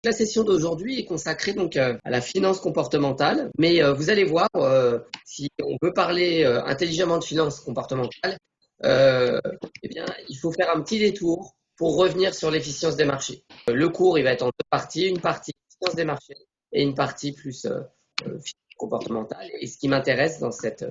La session d'aujourd'hui est consacrée donc à la finance comportementale, mais vous allez voir, si on veut parler intelligemment de finance comportementale, eh bien, il faut faire un petit détour pour revenir sur l'efficience des marchés. Le cours, il va être en deux parties, une partie efficience des marchés et une partie plus finance comportementale. Et ce qui m'intéresse dans cette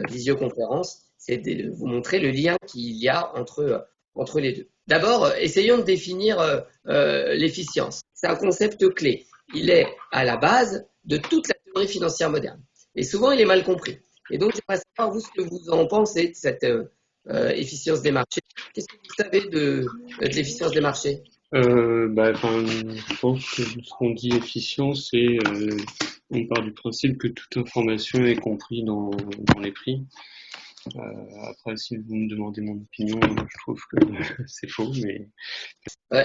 visioconférence, c'est de vous montrer le lien qu'il y a entre les deux. D'abord, essayons de définir l'efficience. C'est un concept clé. Il est à la base de toute la théorie financière moderne. Et souvent, il est mal compris. Et donc, j'aimerais savoir, vous, ce que vous en pensez de cette efficience des marchés. Qu'est-ce que vous savez de l'efficience des marchés? Je pense que ce qu'on dit efficient, on part du principe que toute information est comprise dans les prix. Après, si vous me demandez mon opinion, je trouve que c'est faux, mais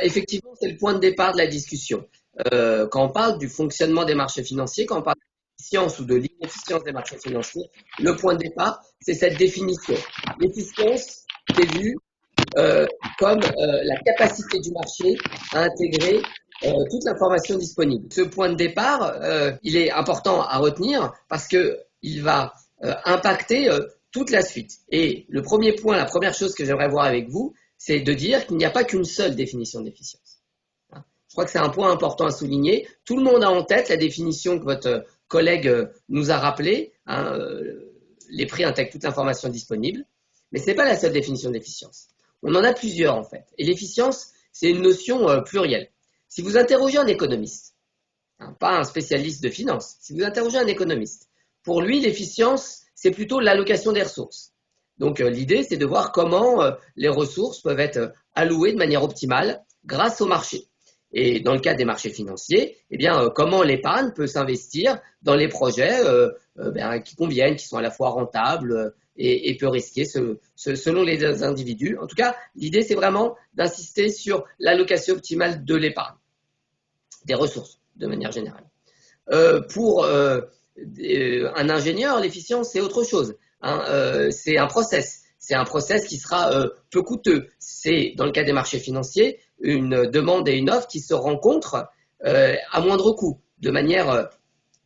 Effectivement, c'est le point de départ de la discussion. Quand on parle du fonctionnement des marchés financiers, quand on parle d'efficience ou de l'inefficience des marchés financiers, le point de départ, c'est cette définition. L'efficience, c'est vu comme la capacité du marché à intégrer toute l'information disponible. Ce point de départ, il est important à retenir parce qu'il va impacter toute la suite. Et le premier point, la première chose que j'aimerais voir avec vous, c'est de dire qu'il n'y a pas qu'une seule définition d'efficience. Je crois que c'est un point important à souligner. Tout le monde a en tête la définition que votre collègue nous a rappelée. Les prix intègrent toute l'information disponible, mais ce n'est pas la seule définition d'efficience. On en a plusieurs en fait. Et l'efficience, c'est une notion plurielle. Si vous interrogez un économiste, pas un spécialiste de finance, si vous interrogez un économiste, pour lui, l'efficience, c'est plutôt l'allocation des ressources. Donc l'idée, c'est de voir comment les ressources peuvent être allouées de manière optimale grâce au marché. Et dans le cas des marchés financiers, eh bien, comment l'épargne peut s'investir dans les projets qui conviennent, qui sont à la fois rentables et peu risqués selon les individus. En tout cas, l'idée, c'est vraiment d'insister sur l'allocation optimale de l'épargne, des ressources, de manière générale. Pour un ingénieur, l'efficience, c'est autre chose. C'est un process. C'est un process qui sera peu coûteux. C'est, dans le cas des marchés financiers, une demande et une offre qui se rencontrent à moindre coût, de manière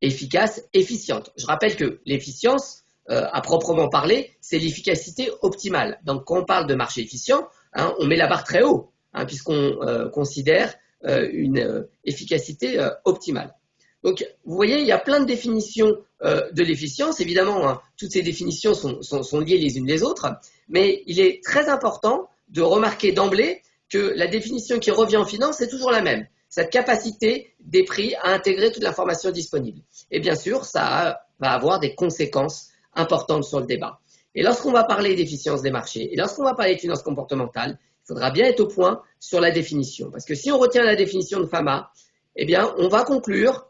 efficace, efficiente. Je rappelle que l'efficience, à proprement parler, c'est l'efficacité optimale. Donc, quand on parle de marché efficient, on met la barre très haut, puisqu'on considère une efficacité optimale. Donc, vous voyez, il y a plein de définitions de l'efficience. Évidemment, toutes ces définitions sont liées les unes les autres, mais il est très important de remarquer d'emblée que la définition qui revient en finance, c'est toujours la même. Cette capacité des prix à intégrer toute l'information disponible. Et bien sûr, ça va avoir des conséquences importantes sur le débat. Et lorsqu'on va parler d'efficience des marchés, et lorsqu'on va parler de finance comportementale, il faudra bien être au point sur la définition. Parce que si on retient la définition de Fama, eh bien, on va conclure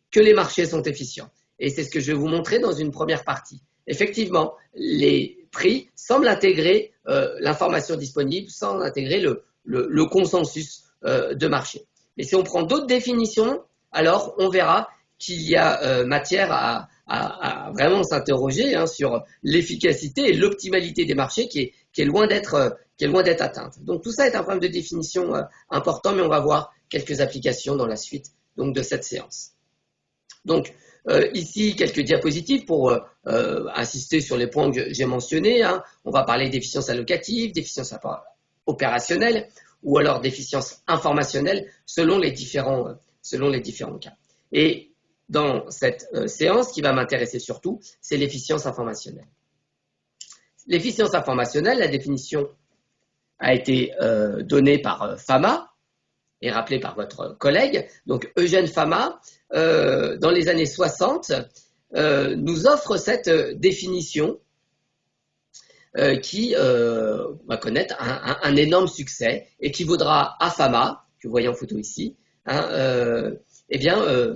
que les marchés sont efficients. Et c'est ce que je vais vous montrer dans une première partie. Effectivement, les prix semblent intégrer l'information disponible, semblent intégrer le consensus de marché. Mais si on prend d'autres définitions, alors on verra qu'il y a matière à vraiment s'interroger sur l'efficacité et l'optimalité des marchés qui est loin d'être atteinte. Donc tout ça est un problème de définition important, mais on va voir quelques applications dans la suite donc, de cette séance. Donc, ici, quelques diapositives pour insister sur les points que j'ai mentionnés. On va parler d'efficience allocative, d'efficience opérationnelle ou alors d'efficience informationnelle selon les différents cas. Et dans cette séance, ce qui va m'intéresser surtout, c'est l'efficience informationnelle. L'efficience informationnelle, la définition a été donnée par Fama et rappelée par votre collègue. Donc, Eugène Fama, dans les années 60, nous offre cette définition qui va connaître un énorme succès et qui vaudra à Fama, que vous voyez en photo ici, tout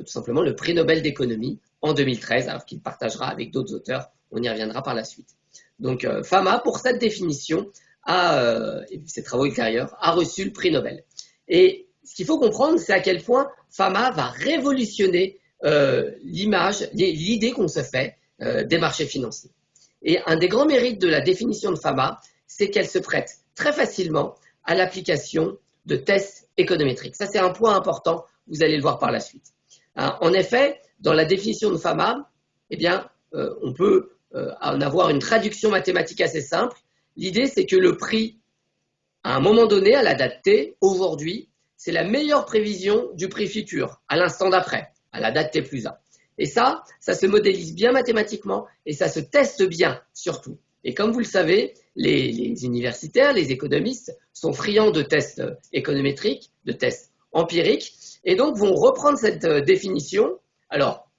simplement le prix Nobel d'économie en 2013, alors qu'il partagera avec d'autres auteurs, on y reviendra par la suite. Donc Fama, pour cette définition, et ses travaux ultérieurs, a reçu le prix Nobel. Et ce qu'il faut comprendre, c'est à quel point Fama va révolutionner l'idée qu'on se fait des marchés financiers. Et un des grands mérites de la définition de Fama, c'est qu'elle se prête très facilement à l'application de tests économétriques. Ça, c'est un point important vous allez le voir par la suite. En effet, dans la définition de FAMA, eh bien, on peut en avoir une traduction mathématique assez simple. L'idée, c'est que le prix, à un moment donné, à la date T, aujourd'hui, c'est la meilleure prévision du prix futur, à l'instant d'après, à la date T plus 1. Et ça se modélise bien mathématiquement et ça se teste bien, surtout. Et comme vous le savez, les universitaires, les économistes sont friands de tests économétriques, de tests empiriques, et donc vont reprendre cette définition. Alors,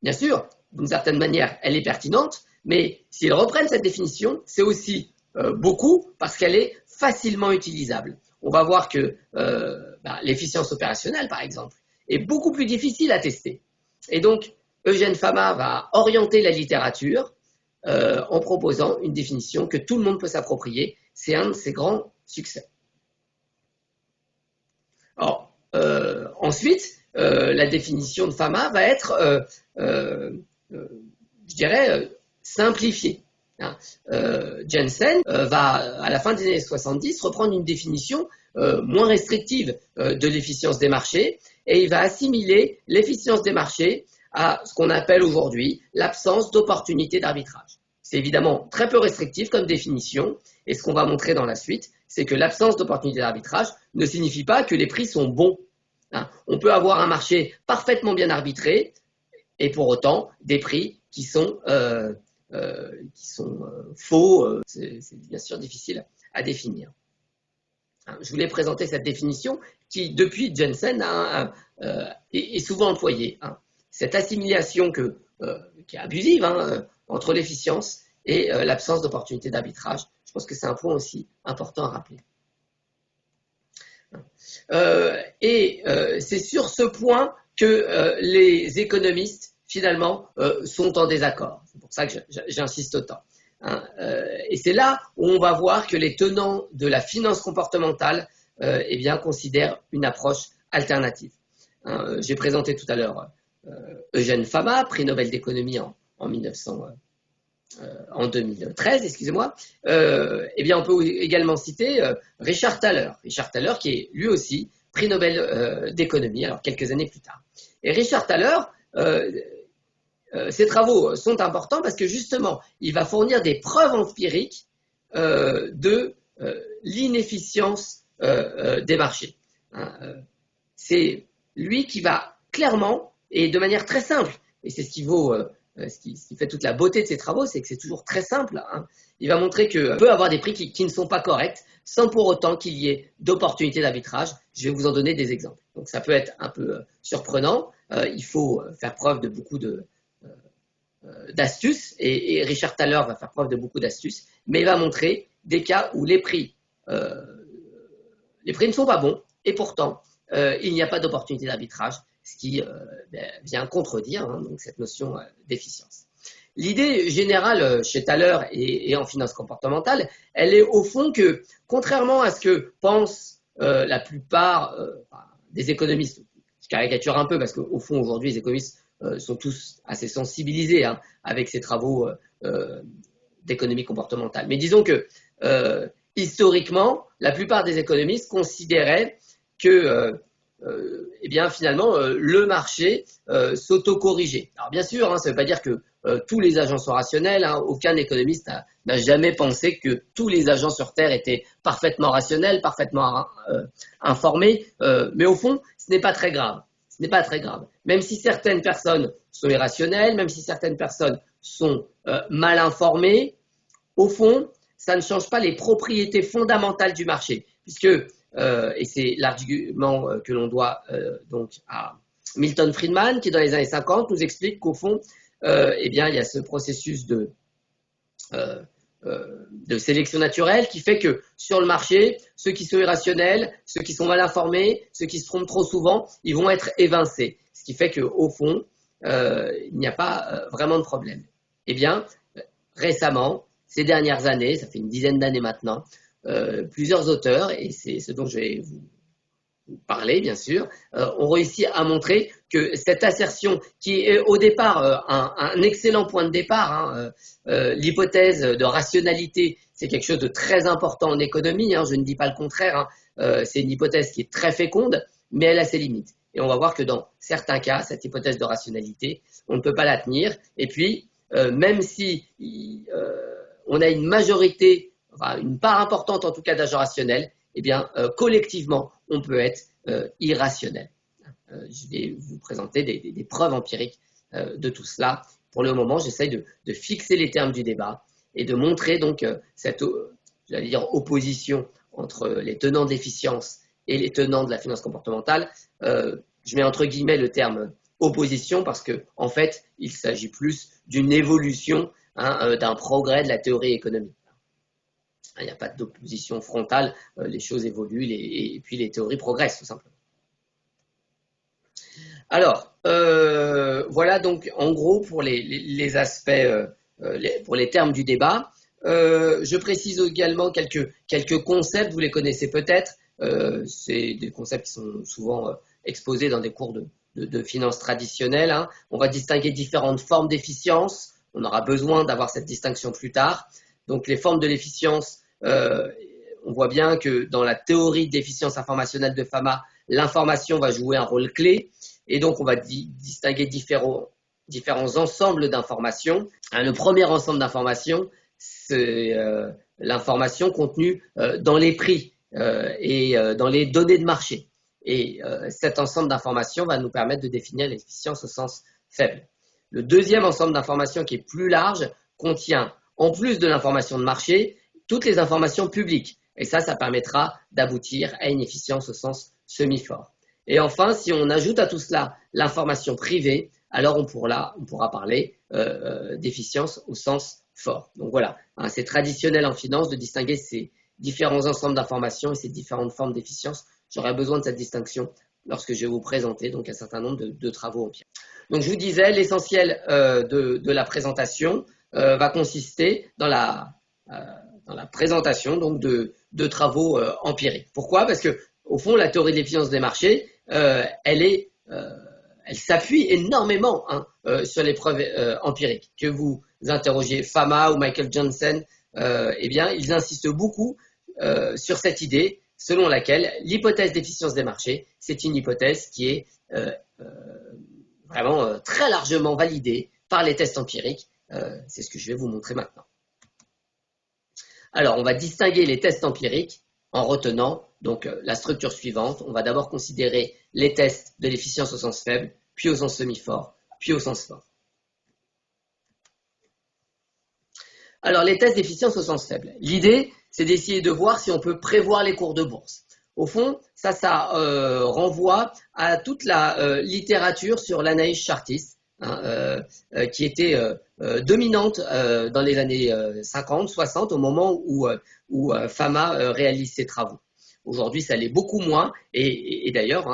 bien sûr, d'une certaine manière, elle est pertinente, mais s'ils reprennent cette définition, c'est aussi beaucoup parce qu'elle est facilement utilisable. On va voir que l'efficience opérationnelle, par exemple, est beaucoup plus difficile à tester. Et donc, Eugène Fama va orienter la littérature en proposant une définition que tout le monde peut s'approprier. C'est un de ses grands succès. Alors, ensuite, la définition de Fama va être, je dirais, simplifiée. Jensen va, à la fin des années 70, reprendre une définition moins restrictive de l'efficience des marchés et il va assimiler l'efficience des marchés à ce qu'on appelle aujourd'hui l'absence d'opportunité d'arbitrage. C'est évidemment très peu restrictif comme définition et ce qu'on va montrer dans la suite, c'est que l'absence d'opportunité d'arbitrage ne signifie pas que les prix sont bons. On peut avoir un marché parfaitement bien arbitré et pour autant des prix qui sont faux, c'est bien sûr difficile à définir. Je voulais présenter cette définition qui, depuis Jensen, est souvent employée. Cette assimilation qui est abusive entre l'efficience et l'absence d'opportunité d'arbitrage, je pense que c'est un point aussi important à rappeler. C'est sur ce point que les économistes finalement sont en désaccord. C'est pour ça que j'insiste autant. Et c'est là où on va voir que les tenants de la finance comportementale considèrent une approche alternative. J'ai présenté tout à l'heure Eugène Fama, prix Nobel d'économie en 2013, excusez-moi. On peut également citer Richard Thaler. Richard Thaler qui est lui aussi prix Nobel d'économie, alors quelques années plus tard. Et Richard Thaler, ses travaux sont importants parce que justement, il va fournir des preuves empiriques de l'inefficience des marchés. C'est lui qui va clairement et de manière très simple, et c'est ce qui fait toute la beauté de ses travaux, c'est que c'est toujours très simple. Il va montrer qu'on peut avoir des prix qui ne sont pas corrects sans pour autant qu'il y ait d'opportunités d'arbitrage. Je vais vous en donner des exemples. Donc ça peut être un peu surprenant. Il faut faire preuve de beaucoup d'astuces et Richard Thaler va faire preuve de beaucoup d'astuces, mais il va montrer des cas où les prix ne sont pas bons et pourtant il n'y a pas d'opportunité d'arbitrage, ce qui vient contredire donc cette notion d'efficience. L'idée générale chez Thaler et en finance comportementale, elle est au fond que, contrairement à ce que pensent la plupart des économistes, je caricature un peu parce qu'au fond aujourd'hui les économistes sont tous assez sensibilisés avec ces travaux d'économie comportementale. Mais disons que historiquement, la plupart des économistes considéraient que finalement le marché s'autocorrigeait. Alors bien sûr, ça ne veut pas dire que tous les agents sont rationnels. Aucun économiste n'a jamais pensé que tous les agents sur Terre étaient parfaitement rationnels, parfaitement informés. Mais au fond, ce n'est pas très grave. Ce n'est pas très grave. Même si certaines personnes sont irrationnelles, même si certaines personnes sont mal informées, au fond, ça ne change pas les propriétés fondamentales du marché. Puisque, et c'est l'argument que l'on doit donc à Milton Friedman, qui dans les années 50 nous explique qu'au fond, il y a ce processus de sélection naturelle qui fait que sur le marché, ceux qui sont irrationnels, ceux qui sont mal informés, ceux qui se trompent trop souvent, ils vont être évincés. Ce qui fait qu'au fond, il n'y a pas vraiment de problème. Eh bien, récemment, ces dernières années, ça fait une dizaine d'années maintenant, plusieurs auteurs, et c'est ce dont je vais vous parler bien sûr, ont réussi à montrer que cette assertion qui est au départ un excellent point de départ, l'hypothèse de rationalité, c'est quelque chose de très important en économie, je ne dis pas le contraire, c'est une hypothèse qui est très féconde, mais elle a ses limites. Et on va voir que dans certains cas, cette hypothèse de rationalité, on ne peut pas la tenir. Et puis, même si on a une majorité, enfin une part importante en tout cas d'agents rationnels, eh bien, collectivement, on peut être irrationnel. Je vais vous présenter des preuves empiriques de tout cela. Pour le moment, j'essaye de fixer les termes du débat et de montrer donc cette j'allais dire, opposition entre les tenants de l'efficience et les tenants de la finance comportementale. Je mets entre guillemets le terme opposition parce que en fait, il s'agit plus d'une évolution, d'un progrès de la théorie économique. Il n'y a pas d'opposition frontale, les choses évoluent et puis les théories progressent tout simplement. Alors, voilà donc en gros pour les aspects, pour les termes du débat. Je précise également quelques concepts, vous les connaissez peut-être. C'est des concepts qui sont souvent exposés dans des cours de finance traditionnelle. On va distinguer différentes formes d'efficience. On aura besoin d'avoir cette distinction plus tard. Donc les formes de l'efficience, on voit bien que dans la théorie d'efficience informationnelle de Fama, l'information va jouer un rôle clé. Et donc on va distinguer différents ensembles d'informations. Le premier ensemble d'informations, c'est l'information contenue dans les prix et dans les données de marché. Et cet ensemble d'informations va nous permettre de définir l'efficience au sens faible. Le deuxième ensemble d'informations, qui est plus large, contient, en plus de l'information de marché, toutes les informations publiques. Et ça permettra d'aboutir à une efficience au sens semi-fort. Et enfin, si on ajoute à tout cela l'information privée, alors on pourra parler d'efficience au sens fort. Donc voilà, c'est traditionnel en finance de distinguer ces différents ensembles d'informations et ces différentes formes d'efficience. J'aurai besoin de cette distinction lorsque je vais vous présenter donc un certain nombre de travaux empiriques. Donc je vous disais, l'essentiel de la présentation va consister dans la présentation donc de travaux empiriques. Pourquoi? Parce que au fond, la théorie de l'efficience des marchés, elle s'appuie énormément sur les preuves empiriques. Que vous interrogiez Fama ou Michael Johnson, eh bien, ils insistent beaucoup sur cette idée selon laquelle l'hypothèse d'efficience des marchés, c'est une hypothèse qui est vraiment très largement validée par les tests empiriques. C'est ce que je vais vous montrer maintenant. Alors, on va distinguer les tests empiriques en retenant donc la structure suivante. On va d'abord considérer les tests de l'efficience au sens faible, puis au sens semi-fort, puis au sens fort. Alors, les tests d'efficience au sens faible. L'idée, c'est d'essayer de voir si on peut prévoir les cours de bourse. Au fond, ça renvoie à toute la littérature sur l'analyse chartiste, qui était dominante dans les années 50, 60, au moment où Fama réalise ses travaux. Aujourd'hui, ça l'est beaucoup moins, et d'ailleurs,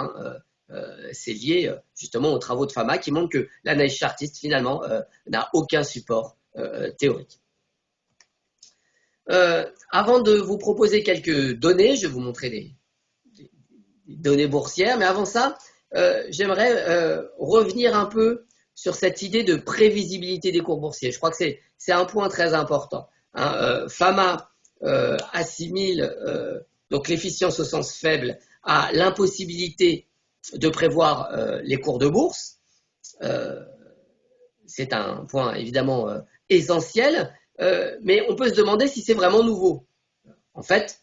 c'est lié justement aux travaux de Fama qui montrent que l'analyse chartiste, finalement, n'a aucun support théorique. Avant de vous proposer quelques données, je vais vous montrer des données boursières, mais avant ça, j'aimerais revenir un peu sur cette idée de prévisibilité des cours boursiers. Je crois que c'est un point très important. Fama assimile donc l'efficience au sens faible à l'impossibilité de prévoir les cours de bourse. C'est un point évidemment essentiel, mais on peut se demander si c'est vraiment nouveau. En fait,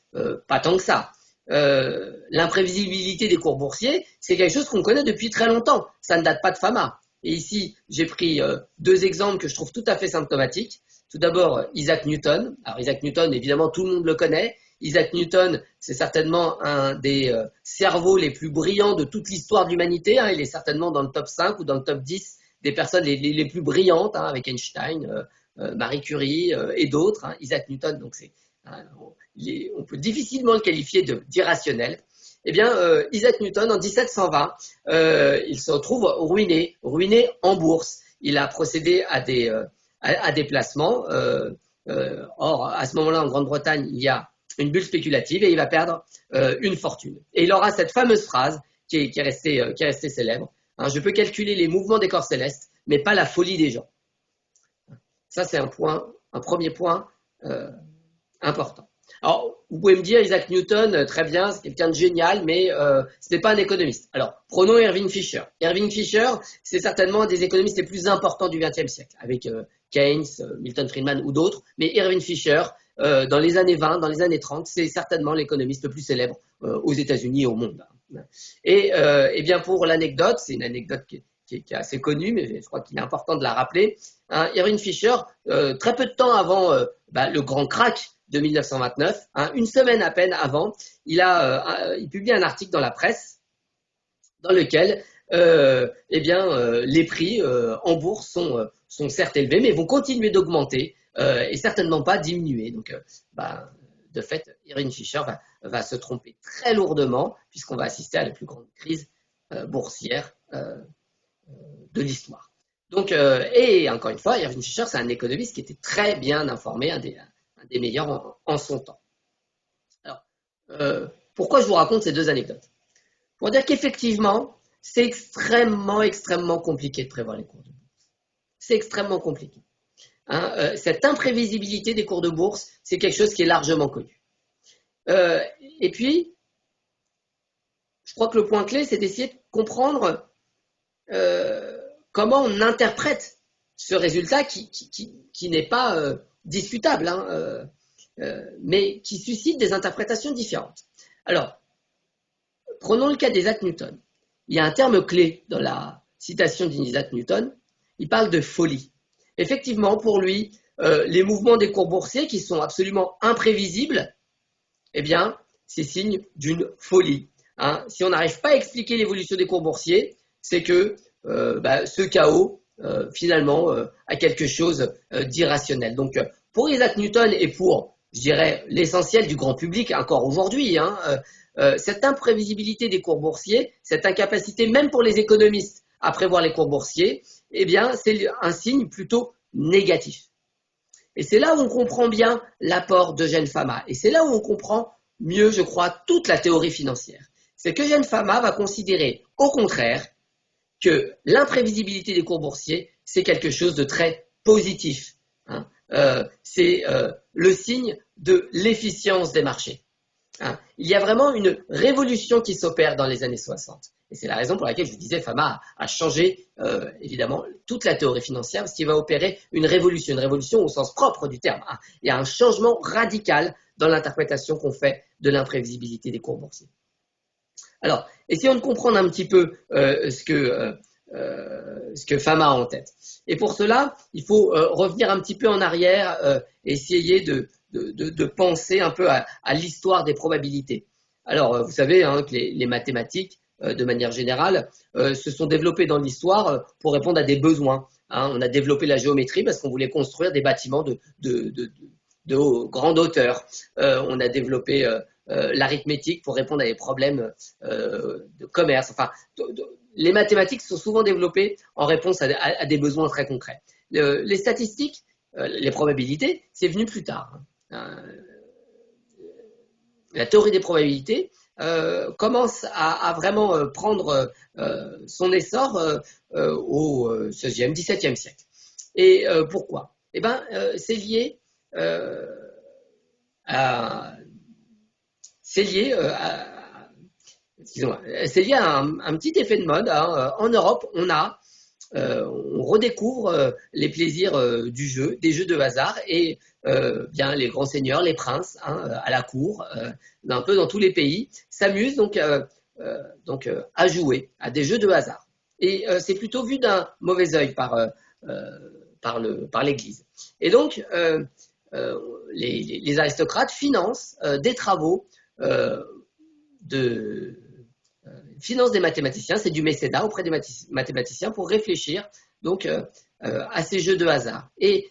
pas tant que ça. L'imprévisibilité des cours boursiers, c'est quelque chose qu'on connaît depuis très longtemps. Ça ne date pas de Fama. Et ici, j'ai pris deux exemples que je trouve tout à fait symptomatiques. Tout d'abord, Isaac Newton. Alors, Isaac Newton, évidemment, tout le monde le connaît. Isaac Newton, c'est certainement un des cerveaux les plus brillants de toute l'histoire de l'humanité. Il est certainement dans le top 5 ou dans le top 10 des personnes les plus brillantes, avec Einstein, Marie Curie et d'autres. Isaac Newton, donc on peut difficilement le qualifier d'irrationnel. Eh bien, Isaac Newton, en 1720, il se retrouve ruiné en bourse. Il a procédé à des placements. Or, à ce moment-là, en Grande-Bretagne, il y a une bulle spéculative et il va perdre une fortune. Et il aura cette fameuse phrase qui est restée célèbre. Je peux calculer les mouvements des corps célestes, mais pas la folie des gens. Ça, c'est un premier point important. Alors, vous pouvez me dire, Isaac Newton, très bien, c'est quelqu'un de génial, mais ce n'est pas un économiste. Alors, prenons Irving Fisher. Irving Fisher, c'est certainement un des économistes les plus importants du XXe siècle, avec Keynes, Milton Friedman ou d'autres. Mais Irving Fisher, dans les années 20, dans les années 30, c'est certainement l'économiste le plus célèbre aux États-Unis et au monde. Et eh bien, pour l'anecdote, c'est une anecdote qui est assez connue, mais je crois qu'il est important de la rappeler. Hein, Irving Fisher, très peu de temps avant le grand crack de 1929, hein, une semaine à peine avant, il publie un article dans la presse dans lequel les prix en bourse sont certes élevés, mais vont continuer d'augmenter et certainement pas diminuer. Donc, de fait, Irving Fisher va se tromper très lourdement puisqu'on va assister à la plus grande crise boursière de l'histoire. Donc, et encore une fois, Irving Fisher, c'est un économiste qui était très bien informé, un des meilleurs en son temps. Alors, pourquoi je vous raconte ces deux anecdotes? Pour dire qu'effectivement, c'est extrêmement compliqué de prévoir les cours de bourse. C'est extrêmement compliqué. Hein, cette imprévisibilité des cours de bourse, c'est quelque chose qui est largement connu. Et puis, je crois que le point clé, c'est d'essayer de comprendre comment on interprète ce résultat qui n'est pas discutable, hein, mais qui suscite des interprétations différentes. Alors, prenons le cas d'Isaac Newton. Il y a un terme clé dans la citation d'Isaac Newton. Il parle de folie. Effectivement, pour lui, les mouvements des cours boursiers qui sont absolument imprévisibles, eh bien, c'est signe d'une folie. Hein. Si on n'arrive pas à expliquer l'évolution des cours boursiers, c'est que ce chaos, finalement, a quelque chose d'irrationnel. Donc, pour Isaac Newton et pour, je dirais, l'essentiel du grand public, encore aujourd'hui, hein, cette imprévisibilité des cours boursiers, cette incapacité, même pour les économistes, à prévoir les cours boursiers, eh bien, c'est un signe plutôt négatif. Et c'est là où on comprend bien l'apport d'Eugène Fama. Et c'est là où on comprend mieux, je crois, toute la théorie financière. C'est qu'Eugène Fama va considérer, au contraire, que l'imprévisibilité des cours boursiers, c'est quelque chose de très positif. Hein. C'est le signe de l'efficience des marchés. Hein. Il y a vraiment une révolution qui s'opère dans les années 60. Et c'est la raison pour laquelle je vous disais, Fama a changé évidemment toute la théorie financière, parce qu'il va opérer une révolution au sens propre du terme. Hein. Il y a un changement radical dans l'interprétation qu'on fait de l'imprévisibilité des cours boursiers. Alors, essayons de comprendre un petit peu ce que Fama a en tête. Et pour cela, il faut revenir un petit peu en arrière, essayer de penser un peu à l'histoire des probabilités. Alors, vous savez hein, que les mathématiques, de manière générale, se sont développées dans l'histoire pour répondre à des besoins. Hein. On a développé la géométrie parce qu'on voulait construire des bâtiments de grande hauteur. On a développé l'arithmétique pour répondre à des problèmes de commerce. Enfin, les mathématiques sont souvent développées en réponse à des besoins très concrets. Les statistiques, les probabilités, c'est venu plus tard. Hein. La théorie des probabilités commence à vraiment prendre son essor au XVIe, XVIIe siècle. Et pourquoi? Eh bien, c'est lié à un petit effet de mode. Hein. En Europe, on redécouvre les plaisirs du jeu, des jeux de hasard, et bien les grands seigneurs, les princes, hein, à la cour, un peu dans tous les pays, s'amusent donc à jouer à des jeux de hasard. Et c'est plutôt vu d'un mauvais œil par l'Église. Et donc, les aristocrates financent des travaux financent des mathématiciens, c'est du mécénat auprès des mathématiciens pour réfléchir donc à ces jeux de hasard. Et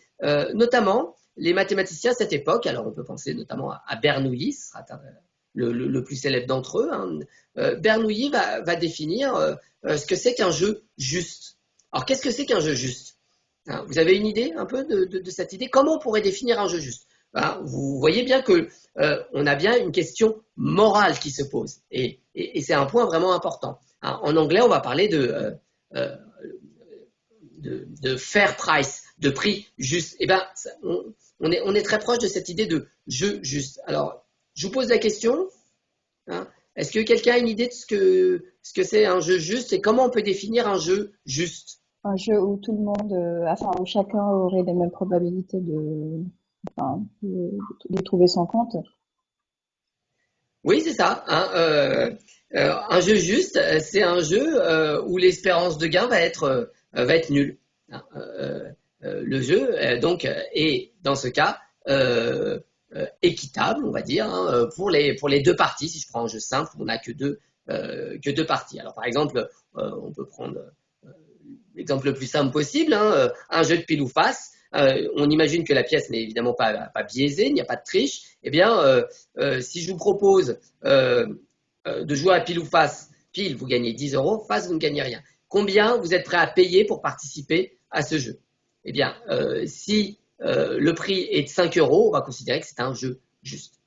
notamment, les mathématiciens à cette époque, alors on peut penser notamment à Bernoulli, ce sera le plus célèbre d'entre eux. Hein. Bernoulli va définir ce que c'est qu'un jeu juste. Alors, qu'est-ce que c'est qu'un jeu juste? Hein, vous avez une idée un peu de cette idée? Comment on pourrait définir un jeu juste? Hein, vous voyez bien qu'on a bien une question morale qui se pose. Et c'est un point vraiment important. Hein, en anglais, on va parler de fair price, de prix juste. Eh ben, on est très proche de cette idée de jeu juste. Alors, je vous pose la question, hein, est-ce que quelqu'un a une idée de ce que c'est un jeu juste et comment on peut définir un jeu juste? Un jeu où tout le monde, où chacun aurait les mêmes probabilités de trouver son compte. Oui, c'est ça, hein, un jeu juste, c'est un jeu où l'espérance de gain va être nulle, hein. Le jeu donc est dans ce cas équitable, on va dire, hein, pour les deux parties. Si je prends un jeu simple, on n'a que deux parties. Alors par exemple, on peut prendre l'exemple le plus simple possible, hein, un jeu de pile ou face. On imagine que la pièce n'est évidemment pas biaisée, il n'y a pas de triche. Eh bien, si je vous propose de jouer à pile ou face, pile, vous gagnez 10 euros, face, vous ne gagnez rien. Combien vous êtes prêt à payer pour participer à ce jeu? Eh bien, si le prix est de 5 euros, on va considérer que c'est un jeu juste.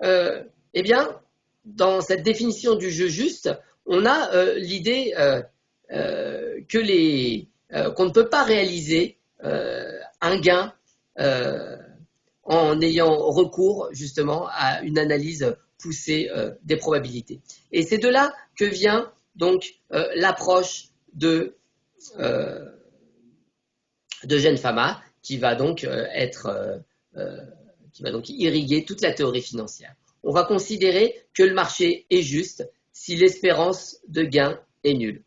Eh bien, dans cette définition du jeu juste, on a l'idée qu'on ne peut pas réaliser un gain en ayant recours justement à une analyse poussée des probabilités. Et c'est de là que vient donc l'approche de Eugène Fama qui va donc irriguer toute la théorie financière. On va considérer que le marché est juste si l'espérance de gain est nulle.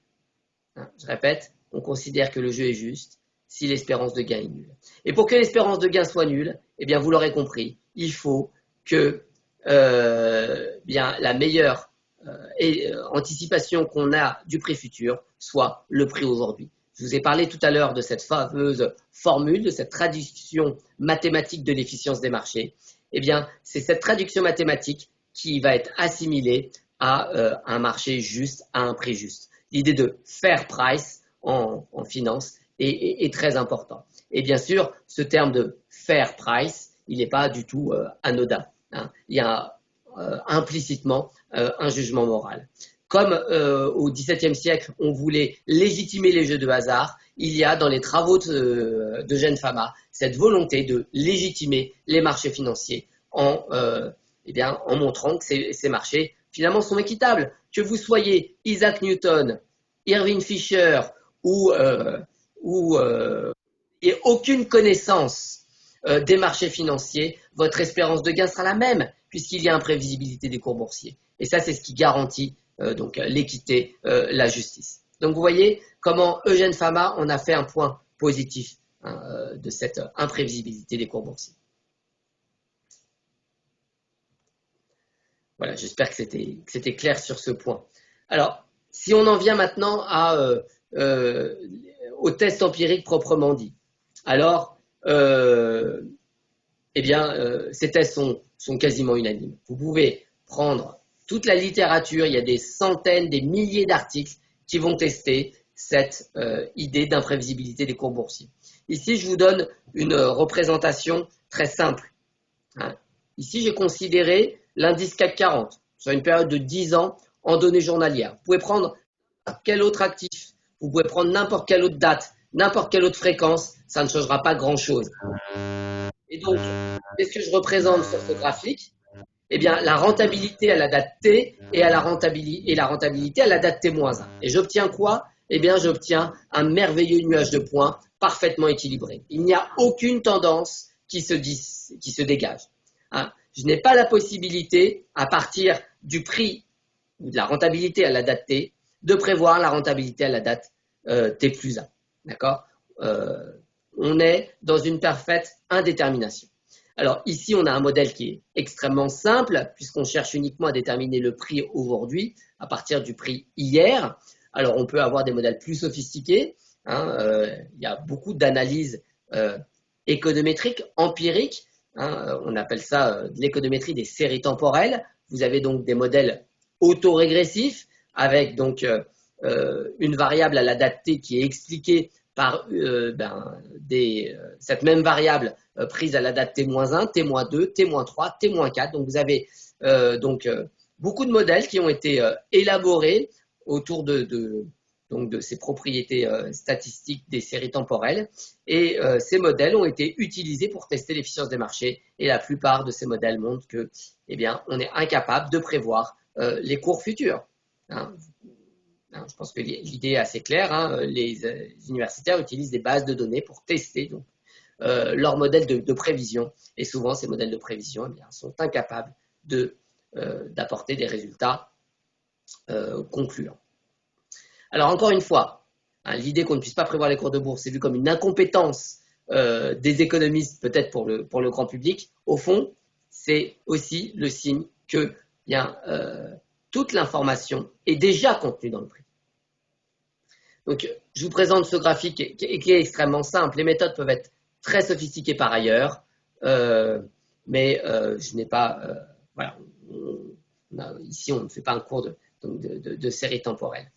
Je répète, on considère que le jeu est juste si l'espérance de gain est nulle. Et pour que l'espérance de gain soit nulle, eh bien vous l'aurez compris, il faut que bien la meilleure anticipation qu'on a du prix futur soit le prix aujourd'hui. Je vous ai parlé tout à l'heure de cette fameuse formule, de cette traduction mathématique de l'efficience des marchés. Eh bien, c'est cette traduction mathématique qui va être assimilée à un marché juste, à un prix juste. L'idée de fair price en finance est très important. Et bien sûr, ce terme de fair price, il n'est pas du tout anodin, hein. Il y a implicitement un jugement moral. Comme au XVIIe siècle, on voulait légitimer les jeux de hasard, il y a dans les travaux d'Eugène Fama cette volonté de légitimer les marchés financiers en montrant que ces marchés finalement sont équitables. Que vous soyez Isaac Newton, Irving Fisher ou et aucune connaissance des marchés financiers, votre espérance de gain sera la même puisqu'il y a imprévisibilité des cours boursiers. Et ça, c'est ce qui garantit donc l'équité, la justice. Donc vous voyez comment Eugène Fama en a fait un point positif de cette imprévisibilité des cours boursiers. Voilà, j'espère que c'était clair sur ce point. Alors, si on en vient maintenant au test empirique proprement dit, alors, ces tests sont quasiment unanimes. Vous pouvez prendre toute la littérature, il y a des centaines, des milliers d'articles qui vont tester cette idée d'imprévisibilité des cours boursiers. Ici, je vous donne une représentation très simple, hein. Ici, j'ai considéré l'indice CAC 40 sur une période de 10 ans en données journalières. Vous pouvez prendre quel autre actif, vous pouvez prendre n'importe quelle autre date, n'importe quelle autre fréquence, ça ne changera pas grand-chose. Et donc, qu'est-ce que je représente sur ce graphique? Eh bien, la rentabilité à la date T et la rentabilité à la date T-1. Et j'obtiens quoi? Eh bien, j'obtiens un merveilleux nuage de points parfaitement équilibré. Il n'y a aucune tendance qui se dégage, hein. Je n'ai pas la possibilité, à partir du prix ou de la rentabilité à la date T, de prévoir la rentabilité à la date T plus 1. D'accord? On est dans une parfaite indétermination. Alors ici, on a un modèle qui est extrêmement simple, puisqu'on cherche uniquement à déterminer le prix aujourd'hui, à partir du prix hier. Alors on peut avoir des modèles plus sophistiqués, hein, il y a beaucoup d'analyses économétriques, empiriques, hein, on appelle ça de l'économétrie des séries temporelles. Vous avez donc des modèles autorégressifs, avec donc une variable à la date T qui est expliquée par cette même variable prise à la date T-1, T-2, T-3, T-4. Donc vous avez beaucoup de modèles qui ont été élaborés autour de donc de ces propriétés statistiques des séries temporelles. Et ces modèles ont été utilisés pour tester l'efficience des marchés. Et la plupart de ces modèles montrent que, eh bien, on est incapable de prévoir les cours futurs. Hein. Je pense que l'idée est assez claire. Hein. Les universitaires utilisent des bases de données pour tester donc, leurs modèles de prévision. Et souvent, ces modèles de prévision eh bien, sont incapables d'apporter des résultats concluants. Alors, encore une fois, hein, l'idée qu'on ne puisse pas prévoir les cours de bourse est vue comme une incompétence des économistes, peut-être pour le grand public. Au fond, c'est aussi le signe que toute l'information est déjà contenue dans le prix. Donc, je vous présente ce graphique qui est extrêmement simple. Les méthodes peuvent être très sophistiquées par ailleurs, mais je n'ai pas... voilà, ici, on ne fait pas un cours de série temporelle.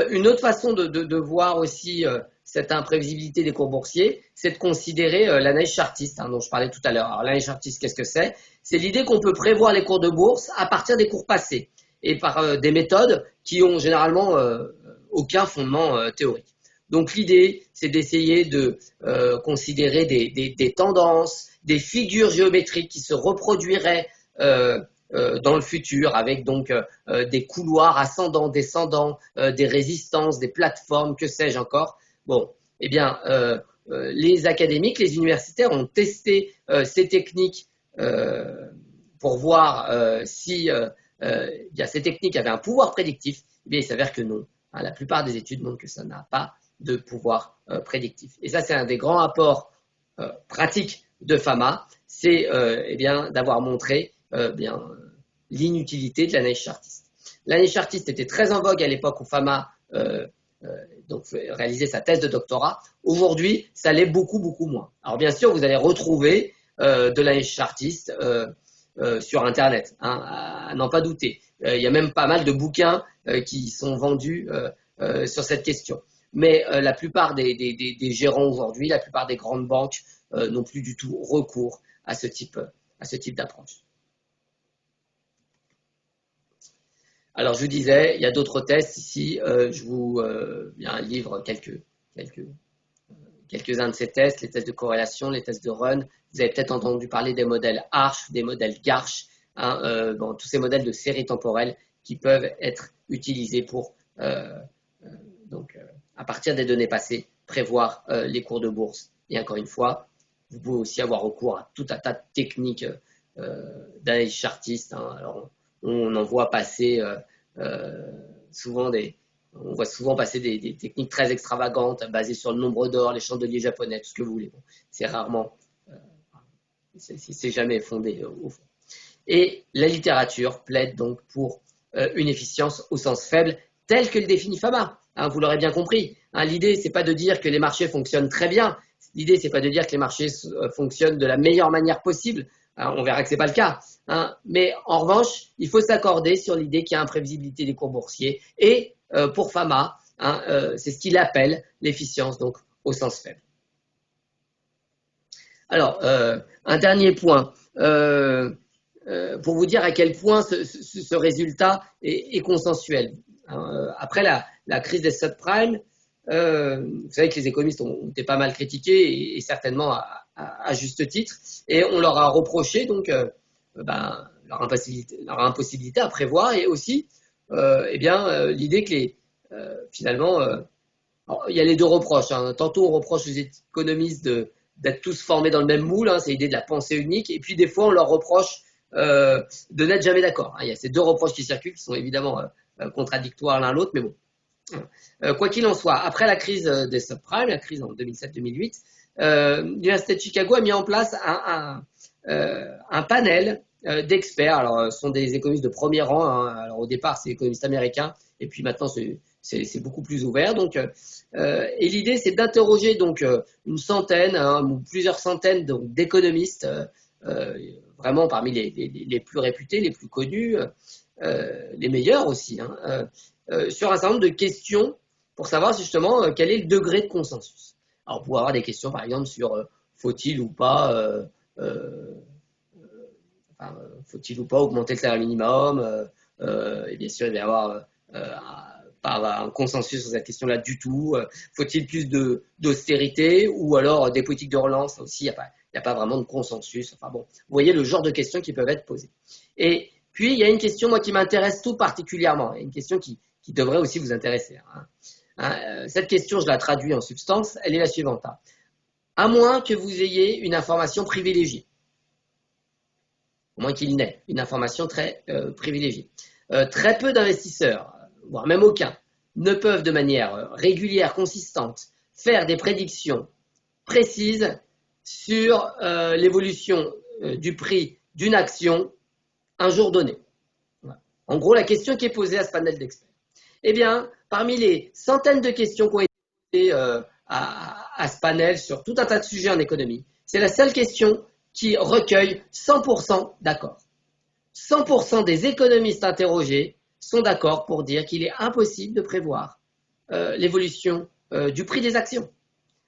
Une autre façon de voir aussi cette imprévisibilité des cours boursiers, c'est de considérer l'analyse chartiste dont je parlais tout à l'heure. Alors, l'analyse chartiste, qu'est-ce que c'est? C'est l'idée qu'on peut prévoir les cours de bourse à partir des cours passés et par des méthodes qui ont généralement aucun fondement théorique. Donc l'idée, c'est d'essayer de considérer des tendances, des figures géométriques qui se reproduiraient dans le futur avec donc des couloirs ascendants, descendants, des résistances, des plateformes, que sais-je encore. Bon, eh bien, les académiques, les universitaires ont testé ces techniques pour voir si bien, ces techniques avaient un pouvoir prédictif. Eh bien, il s'avère que non. Hein, la plupart des études montrent que ça n'a pas de pouvoir prédictif. Et ça, c'est un des grands apports pratiques de Fama, c'est eh bien d'avoir montré l'inutilité de l'analyse chartiste. L'analyse chartiste était très en vogue à l'époque où Fama donc réalisait sa thèse de doctorat. Aujourd'hui, ça l'est beaucoup, beaucoup moins. Alors bien sûr, vous allez retrouver de l'analyse chartiste sur Internet, hein, à n'en pas douter. Il y a même pas mal de bouquins qui sont vendus sur cette question. Mais la plupart des gérants aujourd'hui, la plupart des grandes banques n'ont plus du tout recours à ce type d'approche. Alors, je vous disais, il y a d'autres tests ici. Je vous livre quelques-uns de ces tests, les tests de corrélation, les tests de Run. Vous avez peut-être entendu parler des modèles Arch, des modèles Garch, hein, tous ces modèles de série temporelle qui peuvent être utilisés pour, à partir des données passées, prévoir les cours de bourse. Et encore une fois, vous pouvez aussi avoir recours à tout un tas de techniques d'analyse chartiste. Hein. Alors, on en voit passer on voit souvent passer des techniques très extravagantes basées sur le nombre d'or, les chandeliers japonais, tout ce que vous voulez. Bon, c'est rarement, c'est jamais fondé au fond. Et la littérature plaide donc pour une efficience au sens faible, telle que le définit Fama. Hein, vous l'aurez bien compris. Hein, l'idée, c'est pas de dire que les marchés fonctionnent très bien. L'idée, c'est pas de dire que les marchés fonctionnent de la meilleure manière possible. Hein, on verra que c'est pas le cas. Hein, mais en revanche, il faut s'accorder sur l'idée qu'il y a imprévisibilité des cours boursiers. Et pour Fama, hein, c'est ce qu'il appelle l'efficience, donc au sens faible. Alors, un dernier point. Pour vous dire à quel point ce résultat est consensuel. Après la crise des subprimes, vous savez que les économistes ont été pas mal critiqués et certainement à juste titre, et on leur a reproché donc leur impossibilité à prévoir et aussi l'idée que finalement il y a les deux reproches. Hein. Tantôt on reproche aux économistes d'être tous formés dans le même moule, hein, c'est l'idée de la pensée unique, et puis des fois on leur reproche de n'être jamais d'accord. Hein. Il y a ces deux reproches qui circulent, qui sont évidemment contradictoires l'un l'autre, mais bon. Quoi qu'il en soit, après la crise des subprimes, la crise en 2007-2008, l'Université de Chicago a mis en place un panel d'experts. Alors, ce sont des économistes de premier rang. Hein. Alors, au départ, c'est des économistes américains, et puis maintenant, c'est beaucoup plus ouvert. Donc, et l'idée, c'est d'interroger donc une centaine ou plusieurs centaines d'économistes, vraiment parmi les plus réputés, les plus connus, les meilleurs aussi, hein, sur un certain nombre de questions pour savoir justement quel est le degré de consensus. Alors, pour avoir des questions, par exemple, sur faut-il ou pas augmenter le salaire minimum, et bien sûr, il va y avoir pas un consensus sur cette question-là du tout. Faut-il plus d'austérité ou alors des politiques de relance? Là aussi, il n'y a pas vraiment de consensus. Enfin bon, vous voyez le genre de questions qui peuvent être posées. Et puis, il y a une question, moi, qui m'intéresse tout particulièrement, et une question qui devrait aussi vous intéresser. Cette question, je la traduis en substance, elle est la suivante. À moins que vous ayez une information privilégiée, au moins qu'il n'ait une information très privilégiée. Très peu d'investisseurs, voire même aucun, ne peuvent de manière régulière, consistante, faire des prédictions précises sur l'évolution du prix d'une action un jour donné. Voilà. En gros, la question qui est posée à ce panel d'experts. Eh bien, parmi les centaines de questions qui ont été posées à ce panel sur tout un tas de sujets en économie, c'est la seule question qui recueille 100% d'accord. 100% des économistes interrogés sont d'accord pour dire qu'il est impossible de prévoir l'évolution du prix des actions.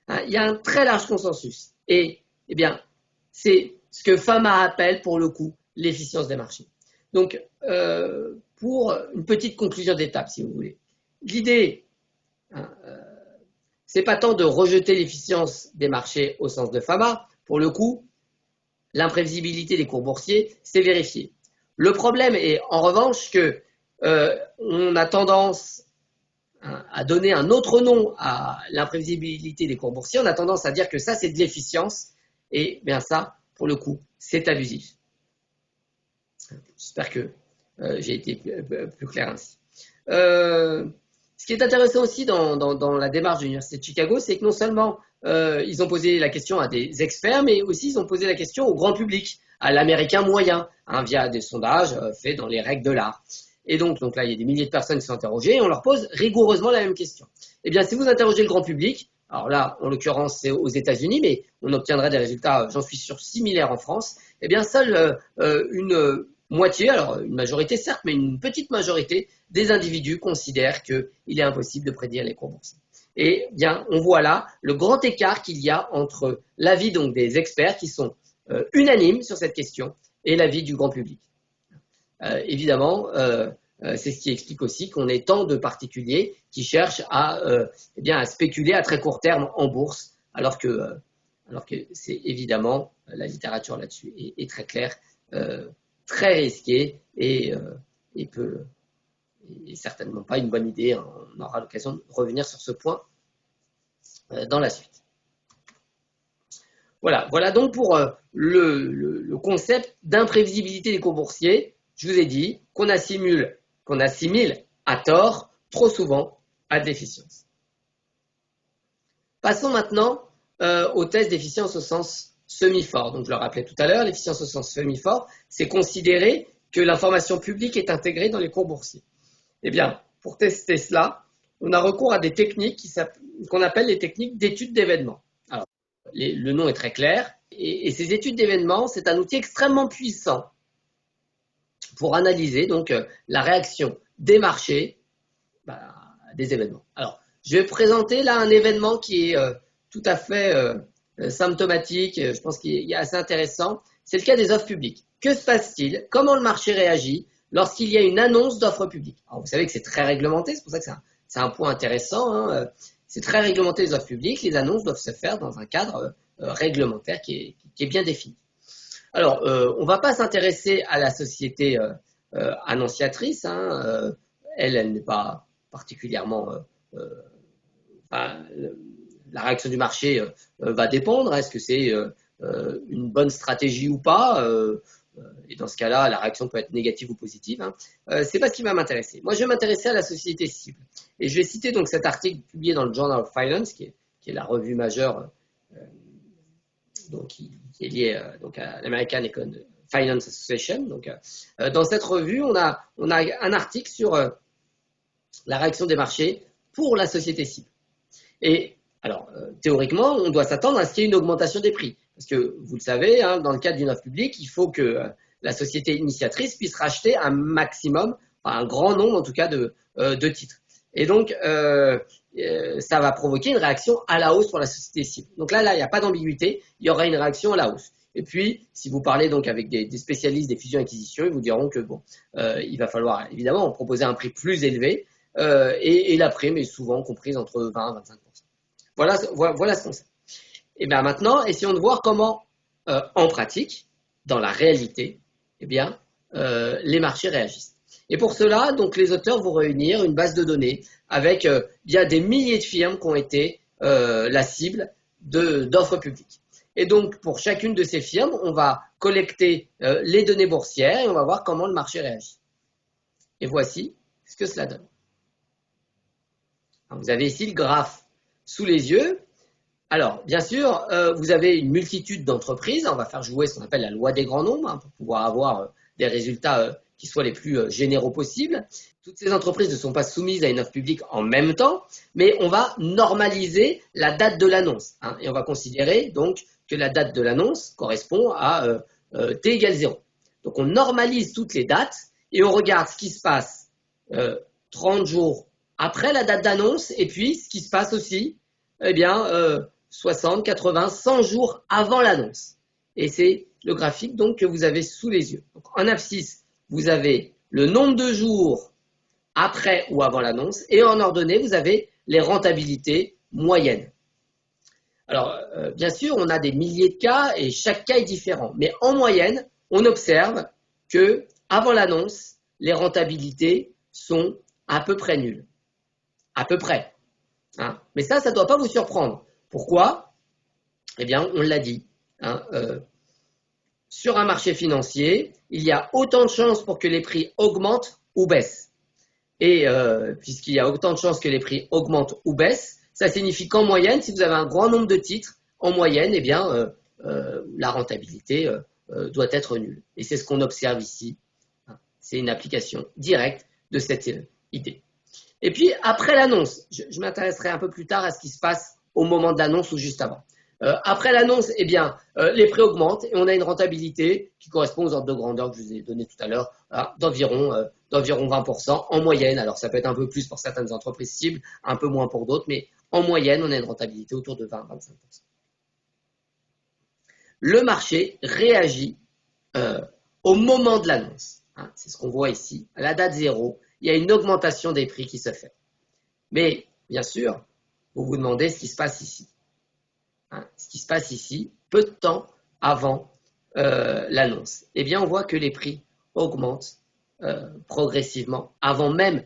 Il y a un très large consensus. Et eh bien, c'est ce que Fama appelle pour le coup l'efficience des marchés. Donc, pour une petite conclusion d'étape, si vous voulez, l'idée, c'est pas tant de rejeter l'efficience des marchés au sens de Fama. Pour le coup, l'imprévisibilité des cours boursiers, c'est vérifié. Le problème est en revanche que on a tendance à donner un autre nom à l'imprévisibilité des cours boursiers. On a tendance à dire que ça, c'est de l'efficience. Et bien ça, pour le coup, c'est abusif. J'espère que j'ai été plus clair ainsi. Ce qui est intéressant aussi dans la démarche de l'Université de Chicago, c'est que non seulement ils ont posé la question à des experts, mais aussi ils ont posé la question au grand public, à l'américain moyen, via des sondages faits dans les règles de l'art. Et donc là, il y a des milliers de personnes qui sont interrogées et on leur pose rigoureusement la même question. Eh bien, si vous interrogez le grand public, alors là, en l'occurrence, c'est aux États-Unis, mais on obtiendrait des résultats, j'en suis sûr, similaires en France, eh bien, seule une moitié, alors une majorité certes, mais une petite majorité des individus considèrent qu'il est impossible de prédire les cours boursiers. Et bien, on voit là le grand écart qu'il y a entre l'avis donc des experts qui sont unanimes sur cette question et l'avis du grand public. Évidemment, c'est ce qui explique aussi qu'on ait tant de particuliers qui cherchent à spéculer à très court terme en bourse, alors que c'est évidemment, la littérature là-dessus est très claire, très risquée et certainement pas une bonne idée. On aura l'occasion de revenir sur ce point dans la suite. Voilà donc pour le concept d'imprévisibilité des cours boursiers. Je vous ai dit qu'on assimile à tort trop souvent à de l'efficience. Passons maintenant au test d'efficience au sens semi-fort. Donc je le rappelais tout à l'heure, l'efficience au sens semi-fort, c'est considérer que l'information publique est intégrée dans les cours boursiers. Eh bien, pour tester cela, on a recours à des techniques qu'on appelle les techniques d'études d'événements. Alors, le nom est très clair, et ces études d'événements, c'est un outil extrêmement puissant pour analyser donc la réaction des marchés à des événements. Alors, je vais présenter là un événement qui est tout à fait symptomatique, je pense qu'il est assez intéressant. C'est le cas des offres publiques. Que se passe-t-il? Comment le marché réagit lorsqu'il y a une annonce d'offre publique? Alors, vous savez que c'est très réglementé, c'est pour ça que c'est un point intéressant. C'est très réglementé les offres publiques, les annonces doivent se faire dans un cadre réglementaire qui est bien défini. Alors, on ne va pas s'intéresser à la société annonciatrice. Elle n'est pas particulièrement... la réaction du marché va dépendre. Est-ce que c'est une bonne stratégie ou pas? Et dans ce cas-là, la réaction peut être négative ou positive. C'est pas ce qui va m'intéresser. Moi, je vais m'intéresser à la société cible. Et je vais citer donc cet article publié dans le Journal of Finance, qui est la revue majeure qui est liée donc à l'American Finance Association. Donc, dans cette revue, on a un article sur la réaction des marchés pour la société cible. Et alors, théoriquement, on doit s'attendre à ce qu'il y ait une augmentation des prix. Parce que, vous le savez, dans le cadre d'une offre publique, il faut que la société initiatrice puisse racheter un maximum, un grand nombre en tout cas de titres. Et donc, ça va provoquer une réaction à la hausse pour la société cible. Donc là, il n'y a pas d'ambiguïté, il y aura une réaction à la hausse. Et puis, si vous parlez donc avec des spécialistes des fusions-acquisitions, ils vous diront que il va falloir évidemment proposer un prix plus élevé et la prime est souvent comprise entre 20 et 25%. Voilà ce qu'on sait. Et bien maintenant, essayons de voir comment, en pratique, dans la réalité, eh bien, les marchés réagissent. Et pour cela, donc, les auteurs vont réunir une base de données avec bien des milliers de firmes qui ont été la cible d'offres publiques. Et donc, pour chacune de ces firmes, on va collecter les données boursières et on va voir comment le marché réagit. Et voici ce que cela donne. Alors, vous avez ici le graphe sous les yeux. Alors, bien sûr, vous avez une multitude d'entreprises. On va faire jouer ce qu'on appelle la loi des grands nombres, hein, pour pouvoir avoir des résultats qui soient les plus généraux possibles. Toutes ces entreprises ne sont pas soumises à une offre publique en même temps, mais on va normaliser la date de l'annonce, hein, et on va considérer donc que la date de l'annonce correspond à t égale 0. Donc on normalise toutes les dates et on regarde ce qui se passe 30 jours après la date d'annonce et puis ce qui se passe aussi, eh bien, 60, 80, 100 jours avant l'annonce. Et c'est le graphique donc que vous avez sous les yeux. Donc, en abscisse, vous avez le nombre de jours après ou avant l'annonce, et en ordonnée, vous avez les rentabilités moyennes. Alors, bien sûr, on a des milliers de cas et chaque cas est différent, mais en moyenne, on observe que avant l'annonce, les rentabilités sont à peu près nulles. À peu près. Hein. Mais ça ne doit pas vous surprendre. Pourquoi? Eh bien, on l'a dit. Hein, sur un marché financier, il y a autant de chances pour que les prix augmentent ou baissent. Et puisqu'il y a autant de chances que les prix augmentent ou baissent, ça signifie qu'en moyenne, si vous avez un grand nombre de titres, en moyenne, eh bien, la rentabilité doit être nulle. Et c'est ce qu'on observe ici. C'est une application directe de cette idée. Et puis, après l'annonce, je m'intéresserai un peu plus tard à ce qui se passe au moment de l'annonce ou juste avant. Après l'annonce, eh bien, les prix augmentent et on a une rentabilité qui correspond aux ordres de grandeur que je vous ai donné tout à l'heure, d'environ 20% en moyenne. Alors, ça peut être un peu plus pour certaines entreprises cibles, un peu moins pour d'autres, mais en moyenne, on a une rentabilité autour de 20-25%. Le marché réagit au moment de l'annonce. Hein, c'est ce qu'on voit ici. À la date 0, il y a une augmentation des prix qui se fait. Mais, bien sûr, vous vous demandez ce qui se passe ici. Hein, ce qui se passe ici, peu de temps avant l'annonce. Eh bien, on voit que les prix augmentent progressivement avant même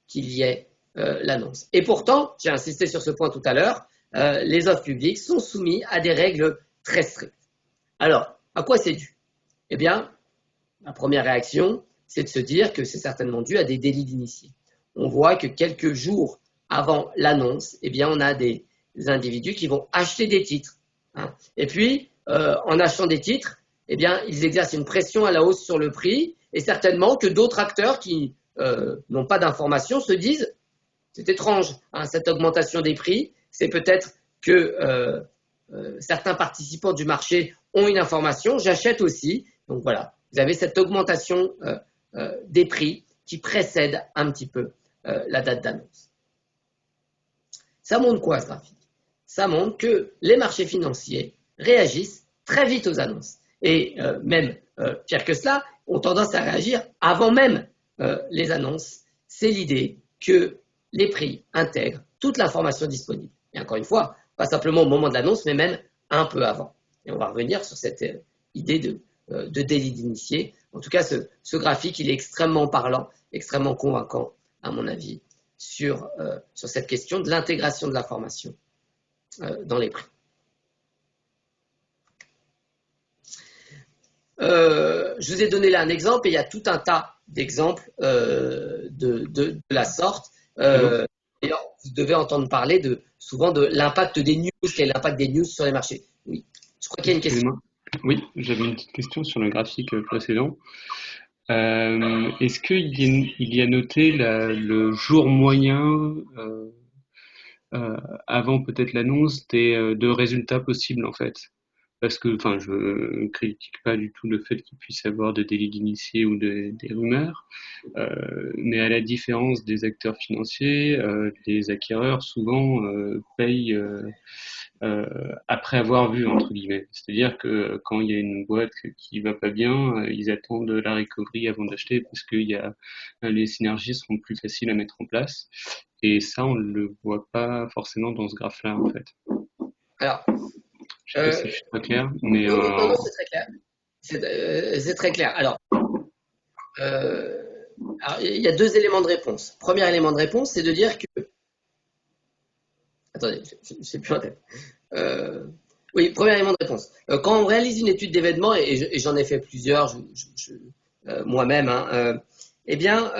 qu'il y ait l'annonce. Et pourtant, j'ai insisté sur ce point tout à l'heure, les offres publiques sont soumises à des règles très strictes. Alors, à quoi c'est dû? Eh bien, la première réaction, c'est de se dire que c'est certainement dû à des délits d'initiés. On voit que quelques jours avant l'annonce, eh bien, on a des individus qui vont acheter des titres. Hein. Et puis, en achetant des titres, eh bien, ils exercent une pression à la hausse sur le prix et certainement que d'autres acteurs qui n'ont pas d'informations se disent c'est étrange, hein, cette augmentation des prix, c'est peut-être que certains participants du marché ont une information, j'achète aussi. Donc voilà, vous avez cette augmentation des prix qui précède un petit peu la date d'annonce. Ça montre quoi, ce graphique? Ça montre que les marchés financiers réagissent très vite aux annonces. Et même pire que cela, ont tendance à réagir avant même les annonces. C'est l'idée que les prix intègrent toute l'information disponible. Et encore une fois, pas simplement au moment de l'annonce, mais même un peu avant. Et on va revenir sur cette idée de délit d'initié. En tout cas, ce graphique, il est extrêmement parlant, extrêmement convaincant, à mon avis, sur cette question de l'intégration de l'information dans les prix. Je vous ai donné là un exemple et il y a tout un tas d'exemples de la sorte. D'ailleurs, vous devez entendre parler souvent de l'impact des news, quel est l'impact des news sur les marchés. Oui, je crois qu'il y a une question. Oui, j'avais une petite question sur le graphique précédent. Est-ce qu'il y a noté le jour moyen avant peut-être l'annonce de résultats possibles en fait? Parce que, enfin, je ne critique pas du tout le fait qu'il puisse y avoir des délits d'initiés ou des rumeurs, mais à la différence des acteurs financiers, les acquéreurs souvent payent après avoir vu, entre guillemets. C'est-à-dire que quand il y a une boîte qui va pas bien, ils attendent la recovery avant d'acheter parce que les synergies seront plus faciles à mettre en place. Et ça, on ne le voit pas forcément dans ce graphe-là, en fait. Alors, je sais pas si je suis très clair, mais non, non, c'est très clair. C'est très clair. Alors, il y a deux éléments de réponse. Premier élément de réponse, c'est de dire que... Attendez, je ne sais plus en tête. Oui, premier élément de réponse. Quand on réalise une étude d'événement, et j'en ai fait plusieurs moi-même, hein, eh bien,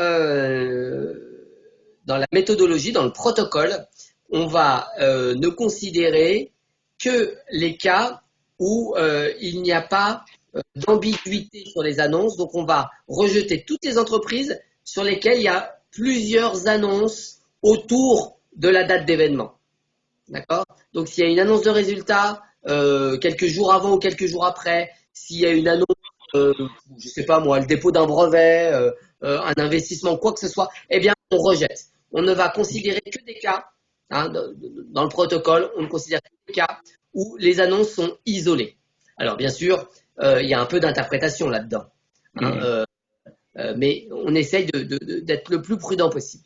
dans la méthodologie, dans le protocole, on va ne considérer que les cas où il n'y a pas d'ambiguïté sur les annonces. Donc, on va rejeter toutes les entreprises sur lesquelles il y a plusieurs annonces autour de la date d'événement. D'accord? Donc, s'il y a une annonce de résultat quelques jours avant ou quelques jours après, s'il y a une annonce, je ne sais pas moi, le dépôt d'un brevet, un investissement, quoi que ce soit, eh bien, on rejette. On ne va considérer que des cas, hein, dans le protocole, on ne considère que des cas où les annonces sont isolées. Alors, bien sûr, il y a un peu d'interprétation là-dedans, hein, mais on essaye d'être le plus prudent possible.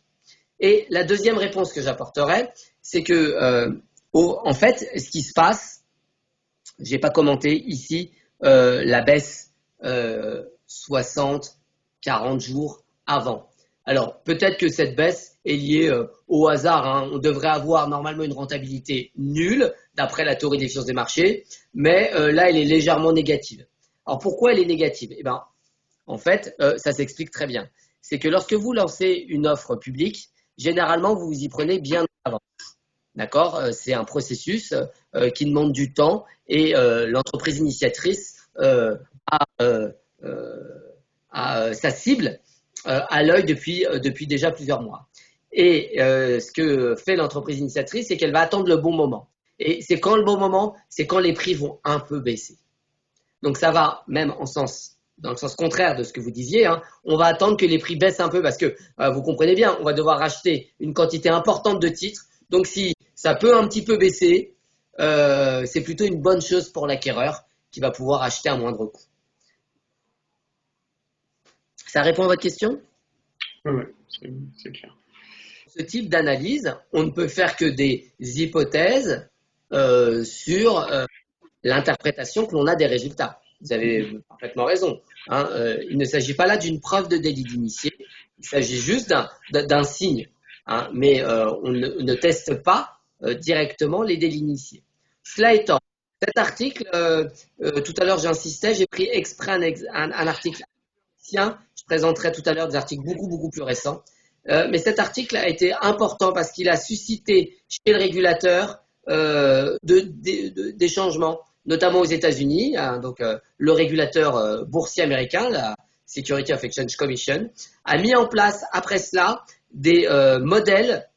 Et la deuxième réponse que j'apporterai, c'est que, en fait, ce qui se passe, je n'ai pas commenté ici la baisse 60, 40 jours avant. Alors, peut-être que cette baisse est liée au hasard, hein. On devrait avoir normalement une rentabilité nulle, d'après la théorie des sciences des marchés, mais là, elle est légèrement négative. Alors, pourquoi elle est négative? Eh bien, en fait, ça s'explique très bien. C'est que lorsque vous lancez une offre publique, généralement, vous vous y prenez bien avant. D'accord? C'est un processus qui demande du temps et l'entreprise initiatrice a sa cible à l'œil depuis déjà plusieurs mois. Et ce que fait l'entreprise initiatrice, c'est qu'elle va attendre le bon moment. Et c'est quand le bon moment? C'est quand les prix vont un peu baisser. Donc ça va même dans le sens contraire de ce que vous disiez, hein. On va attendre que les prix baissent un peu parce que vous comprenez bien, on va devoir acheter une quantité importante de titres. Donc si ça peut un petit peu baisser, c'est plutôt une bonne chose pour l'acquéreur qui va pouvoir acheter à moindre coût. Ça répond à votre question? Oui, c'est clair. Ce type d'analyse, on ne peut faire que des hypothèses sur l'interprétation que l'on a des résultats. Vous avez parfaitement raison, hein. Il ne s'agit pas là d'une preuve de délit d'initié, il s'agit juste d'un signe, hein, mais on ne teste pas directement les délits d'initié. Cela étant, cet article, tout à l'heure j'insistais, j'ai pris exprès un article ancien, je présenterai tout à l'heure des articles beaucoup plus récents, mais cet article a été important parce qu'il a suscité chez le régulateur des changements, notamment aux États-Unis, hein, donc le régulateur boursier américain, la Security of Exchange Commission, a mis en place après cela des modèles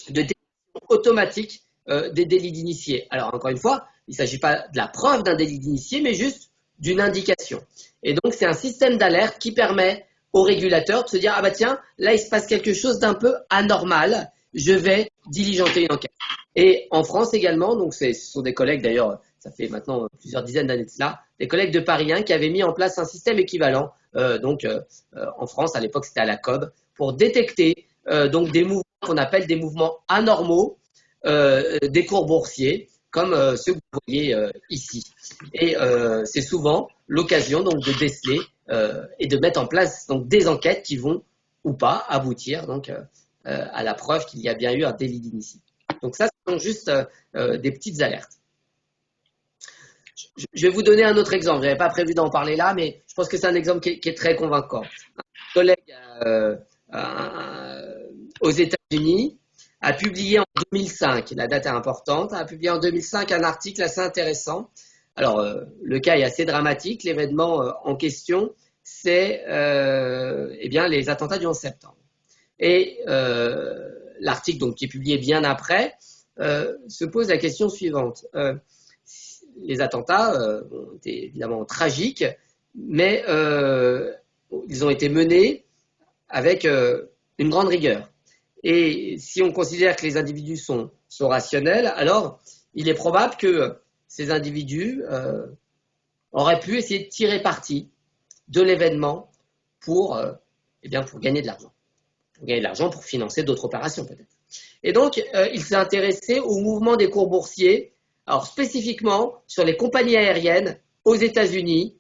de détection automatique des délits d'initié. Alors encore une fois, il ne s'agit pas de la preuve d'un délit d'initié, mais juste d'une indication. Et donc c'est un système d'alerte qui permet au régulateur de se dire, ah bah tiens, là il se passe quelque chose d'un peu anormal, je vais diligenter une enquête. Et en France également, donc ce sont des collègues d'ailleurs, ça fait maintenant plusieurs dizaines d'années de cela, des collègues de Paris 1 qui avaient mis en place un système équivalent, en France, à l'époque c'était à la COB, pour détecter donc des mouvements qu'on appelle des mouvements anormaux des cours boursiers, comme ceux que vous voyez ici. Et c'est souvent l'occasion donc de déceler et de mettre en place donc des enquêtes qui vont ou pas aboutir donc à la preuve qu'il y a bien eu un délit d'initié. Donc ça, ce sont juste des petites alertes. Je vais vous donner un autre exemple. Je n'avais pas prévu d'en parler là, mais je pense que c'est un exemple qui est très convaincant. Un collègue aux États-Unis a publié en 2005, la date est importante, a publié en 2005 un article assez intéressant. Alors, le cas est assez dramatique. L'événement en question, c'est les attentats du 11 septembre. Et l'article donc, qui est publié bien après se pose la question suivante. Les attentats ont été évidemment tragiques, mais ils ont été menés avec une grande rigueur. Et si on considère que les individus sont rationnels, alors il est probable que ces individus auraient pu essayer de tirer parti de l'événement pour gagner de l'argent. Pour gagner de l'argent, pour financer d'autres opérations peut-être. Et donc, il s'est intéressé au mouvement des cours boursiers, alors spécifiquement sur les compagnies aériennes aux États-Unis,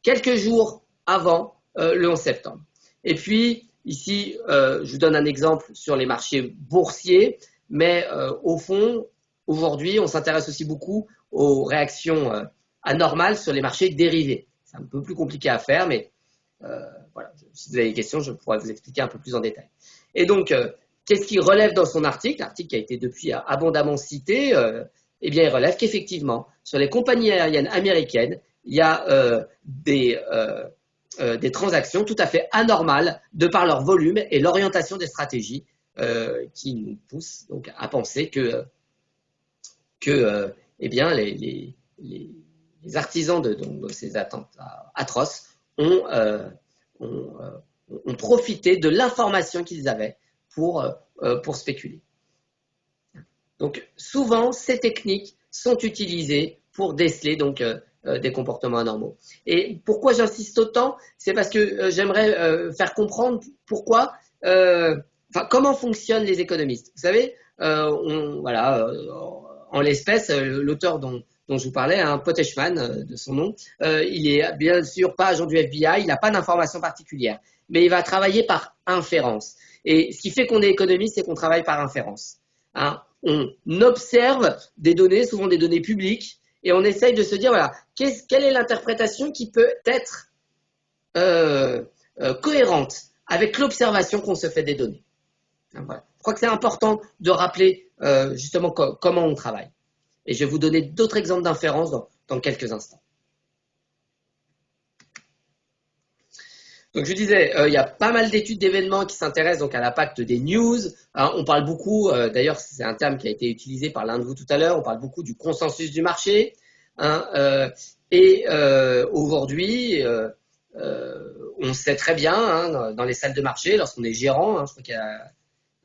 quelques jours avant le 11 septembre. Et puis, ici, je vous donne un exemple sur les marchés boursiers, mais au fond, aujourd'hui, on s'intéresse aussi beaucoup aux réactions anormales sur les marchés dérivés. C'est un peu plus compliqué à faire, mais voilà, si vous avez des questions, je pourrais vous expliquer un peu plus en détail. Et donc, qu'est-ce qu'il relève dans son article? L'article qui a été depuis abondamment cité, eh bien, il relève qu'effectivement, sur les compagnies aériennes américaines, il y a des transactions tout à fait anormales de par leur volume et l'orientation des stratégies qui nous poussent donc à penser que eh bien, les artisans de ces attentats atroces ont profité de l'information qu'ils avaient pour spéculer. Donc, souvent, ces techniques sont utilisées pour déceler donc, des comportements anormaux. Et pourquoi j'insiste autant? C'est parce que j'aimerais faire comprendre pourquoi, comment fonctionnent les économistes. Vous savez, en l'espèce, l'auteur dont je vous parlais, Poteshman, de son nom, il est bien sûr pas agent du FBI, il n'a pas d'informations particulières, mais il va travailler par inférence. Et ce qui fait qu'on est économiste, c'est qu'on travaille par inférence. On observe des données, souvent des données publiques, et on essaye de se dire, voilà, quelle est l'interprétation qui peut être cohérente avec l'observation qu'on se fait des données. Voilà. Je crois que c'est important de rappeler justement comment on travaille. Et je vais vous donner d'autres exemples d'inférences dans quelques instants. Donc je disais, il y a pas mal d'études d'événements qui s'intéressent donc à l'impact des news. On parle beaucoup, d'ailleurs c'est un terme qui a été utilisé par l'un de vous tout à l'heure, on parle beaucoup du consensus du marché. Aujourd'hui, on sait très bien dans les salles de marché, lorsqu'on est gérant, je crois qu'il y a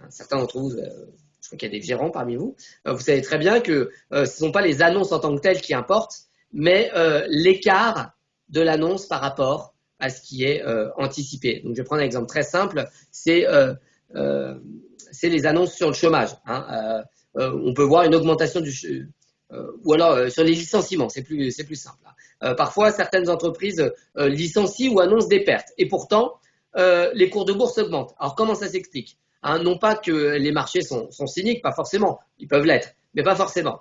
certains d'entre vous, je crois qu'il y a des gérants parmi vous, vous savez très bien que ce ne sont pas les annonces en tant que telles qui importent, mais l'écart de l'annonce par rapport à ce qui est anticipé. Donc, je vais prendre un exemple très simple, c'est les annonces sur le chômage. On peut voir une augmentation ou alors sur les licenciements, c'est plus simple. Parfois, certaines entreprises licencient ou annoncent des pertes, et pourtant, les cours de bourse augmentent. Alors, comment ça s'explique? Non pas que les marchés sont cyniques, pas forcément, ils peuvent l'être, mais pas forcément.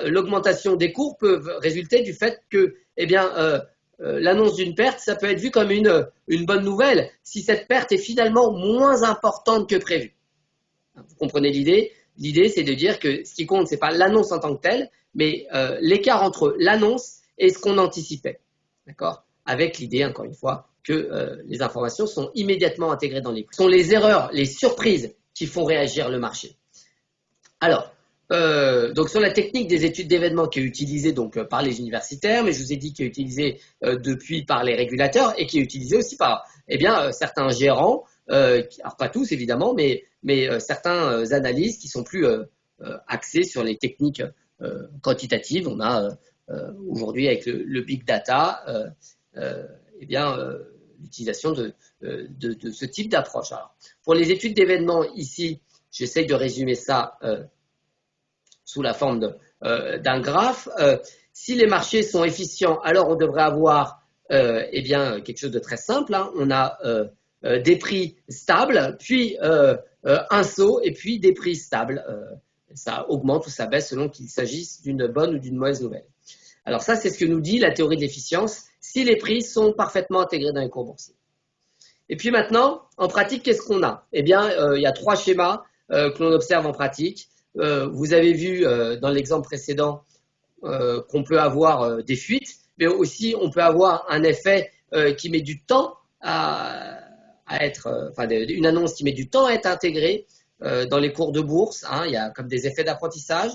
L'augmentation des cours peut résulter du fait que, l'annonce d'une perte, ça peut être vu comme une bonne nouvelle si cette perte est finalement moins importante que prévu. Vous comprenez l'idée? L'idée, c'est de dire que ce qui compte, ce n'est pas l'annonce en tant que telle, mais l'écart entre l'annonce et ce qu'on anticipait. D'accord? Avec l'idée, encore une fois, que les informations sont immédiatement intégrées dans les prix. Ce sont les erreurs, les surprises qui font réagir le marché. Alors, donc sur la technique des études d'événements qui est utilisée donc par les universitaires, mais je vous ai dit qui est utilisée depuis par les régulateurs et qui est utilisée aussi par certains gérants, alors pas tous évidemment, mais certains analystes qui sont plus axés sur les techniques quantitatives. On a aujourd'hui avec le big data, l'utilisation de ce type d'approche. Alors, pour les études d'événements ici, j'essaye de résumer ça sous la forme d'un graphe. Si les marchés sont efficients, alors on devrait avoir quelque chose de très simple. On a des prix stables, puis un saut, et puis des prix stables. Ça augmente ou ça baisse selon qu'il s'agisse d'une bonne ou d'une mauvaise nouvelle. Alors ça, c'est ce que nous dit la théorie de l'efficience, si les prix sont parfaitement intégrés dans les cours boursiers. Et puis maintenant, en pratique, qu'est-ce qu'on a? Il y a trois schémas que l'on observe en pratique. Vous avez vu dans l'exemple précédent qu'on peut avoir des fuites, mais aussi on peut avoir un effet qui met du temps à être, une annonce qui met du temps à être intégrée dans les cours de bourse. Il y a comme des effets d'apprentissage.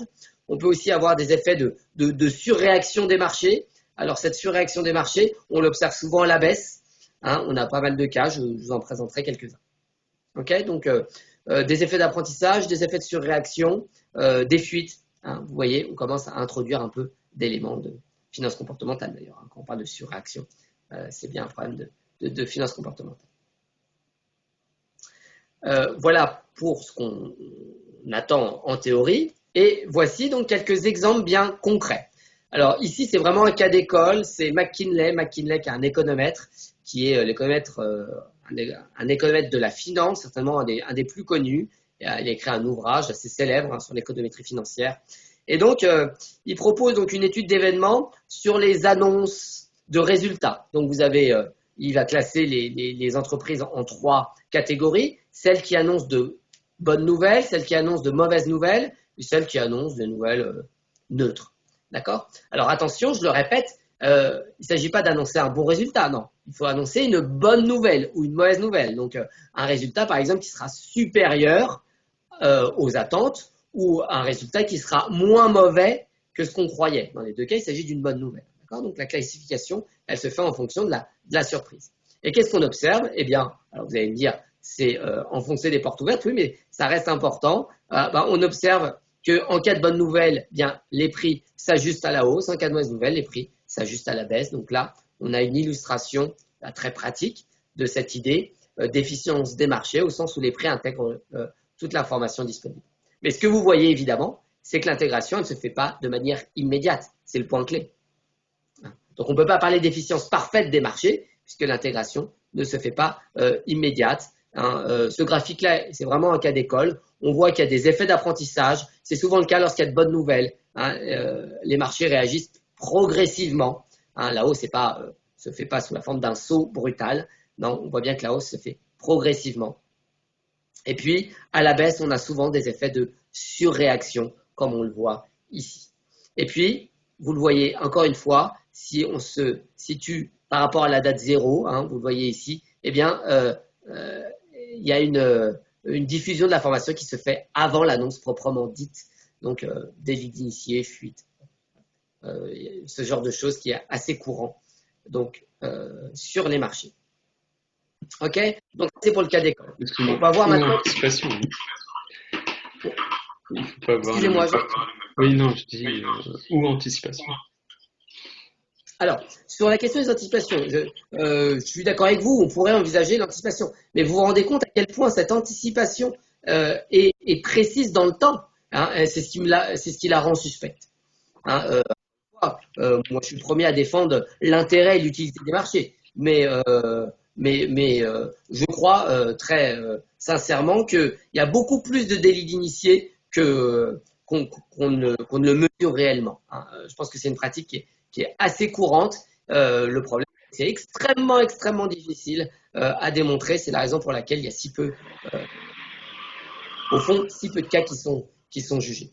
On peut aussi avoir des effets de surréaction des marchés. Alors cette surréaction des marchés, on l'observe souvent à la baisse. On a pas mal de cas, je vous en présenterai quelques-uns. Ok, donc des effets d'apprentissage, des effets de surréaction, des fuites Hein. Vous voyez, on commence à introduire un peu d'éléments de finance comportementale d'ailleurs. Hein. Quand on parle de surréaction, c'est bien un problème de finance comportementale. Voilà pour ce qu'on attend en théorie. Et voici donc quelques exemples bien concrets. Alors ici, c'est vraiment un cas d'école. C'est McKinley qui est un économètre, qui est l'économètre, un économètre de la finance, certainement un des plus connus. Il a écrit un ouvrage assez célèbre hein, sur l'économétrie financière. Et donc, il propose donc une étude d'événements sur les annonces de résultats. Donc, vous avez, il va classer les entreprises en 3 catégories. Celles qui annoncent de bonnes nouvelles, celles qui annoncent de mauvaises nouvelles, et celles qui annoncent des nouvelles neutres. D'accord? Alors, attention, je le répète, il ne s'agit pas d'annoncer un bon résultat, non. Il faut annoncer une bonne nouvelle ou une mauvaise nouvelle. Donc, un résultat, par exemple, qui sera supérieur aux attentes, ou un résultat qui sera moins mauvais que ce qu'on croyait. Dans les 2 cas, il s'agit d'une bonne nouvelle. Donc la classification, elle se fait en fonction de la surprise. Et qu'est-ce qu'on observe? Eh bien, alors vous allez me dire, c'est enfoncer des portes ouvertes, oui, mais ça reste important. On observe qu'en cas de bonne nouvelle, bien, les prix s'ajustent à la hausse. En cas de mauvaise nouvelle, les prix s'ajustent à la baisse. Donc là, on a une illustration très pratique de cette idée d'efficience des marchés, au sens où les prix intègrent toute l'information disponible. Mais ce que vous voyez évidemment, c'est que l'intégration, elle ne se fait pas de manière immédiate. C'est le point clé. Donc on ne peut pas parler d'efficience parfaite des marchés, puisque l'intégration ne se fait pas immédiate. Hein. Ce graphique-là, c'est vraiment un cas d'école. On voit qu'il y a des effets d'apprentissage. C'est souvent le cas lorsqu'il y a de bonnes nouvelles. Hein. Les marchés réagissent progressivement. Hein. La hausse se fait pas sous la forme d'un saut brutal. Non, on voit bien que la hausse se fait progressivement. Et puis, à la baisse, on a souvent des effets de surréaction, comme on le voit ici. Et puis, vous le voyez encore une fois, si on se situe par rapport à la date 0, hein, vous le voyez ici, eh bien, il y a une diffusion de l'information qui se fait avant l'annonce proprement dite, donc délit d'initié, fuite, ce genre de choses qui est assez courant donc, sur les marchés. Ok, donc c'est pour le cas d'école. On va voir maintenant. Anticipation. Il faut pas avoir. Excusez-moi. Oui, non, je dis ou anticipation. Alors, sur la question des anticipations, je suis d'accord avec vous, on pourrait envisager l'anticipation. Mais vous vous rendez compte à quel point cette anticipation est précise dans le temps. Hein, c'est ce qui la rend suspecte. Hein, moi, je suis le premier à défendre l'intérêt et l'utilité des marchés. Mais je crois très sincèrement qu'il y a beaucoup plus de délits d'initiés qu'on ne le mesure réellement. Hein. Je pense que c'est une pratique qui est assez courante. Le problème, c'est extrêmement difficile à démontrer. C'est la raison pour laquelle il y a si peu, au fond, si peu de cas qui sont jugés.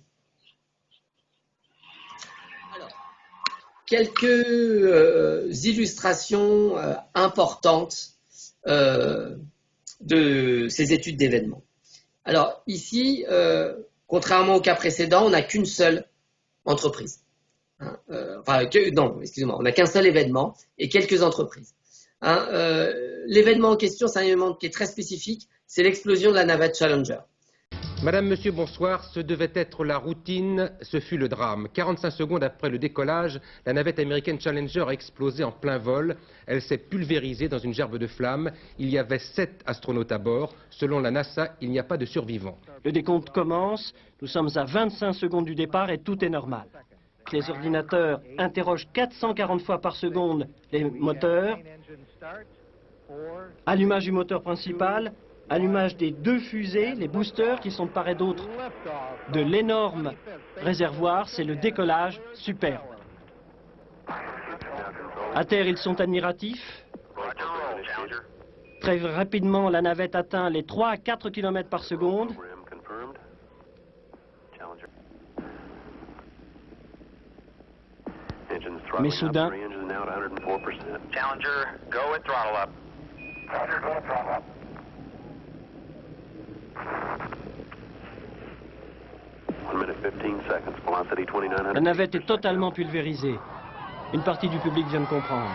Alors, quelques illustrations importantes de ces études d'événements. Alors ici, contrairement au cas précédent, on n'a qu'une seule entreprise. Hein, on n'a qu'un seul événement et quelques entreprises. Hein, l'événement en question, c'est un événement qui est très spécifique, c'est l'explosion de la navette Challenger. Madame, monsieur, bonsoir. Ce devait être la routine, ce fut le drame. 45 secondes après le décollage, la navette américaine Challenger a explosé en plein vol. Elle s'est pulvérisée dans une gerbe de flammes. Il y avait 7 astronautes à bord. Selon la NASA, il n'y a pas de survivants. Le décompte commence. Nous sommes à 25 secondes du départ et tout est normal. Les ordinateurs interrogent 440 fois par seconde les moteurs. Allumage du moteur principal. Allumage des 2 fusées, les boosters qui sont de part et d'autre de l'énorme réservoir, c'est le décollage superbe. À terre, ils sont admiratifs. Très rapidement, la navette atteint les 3 à 4 km par seconde. Mais soudain, la navette est totalement pulvérisée. Une partie du public vient de comprendre.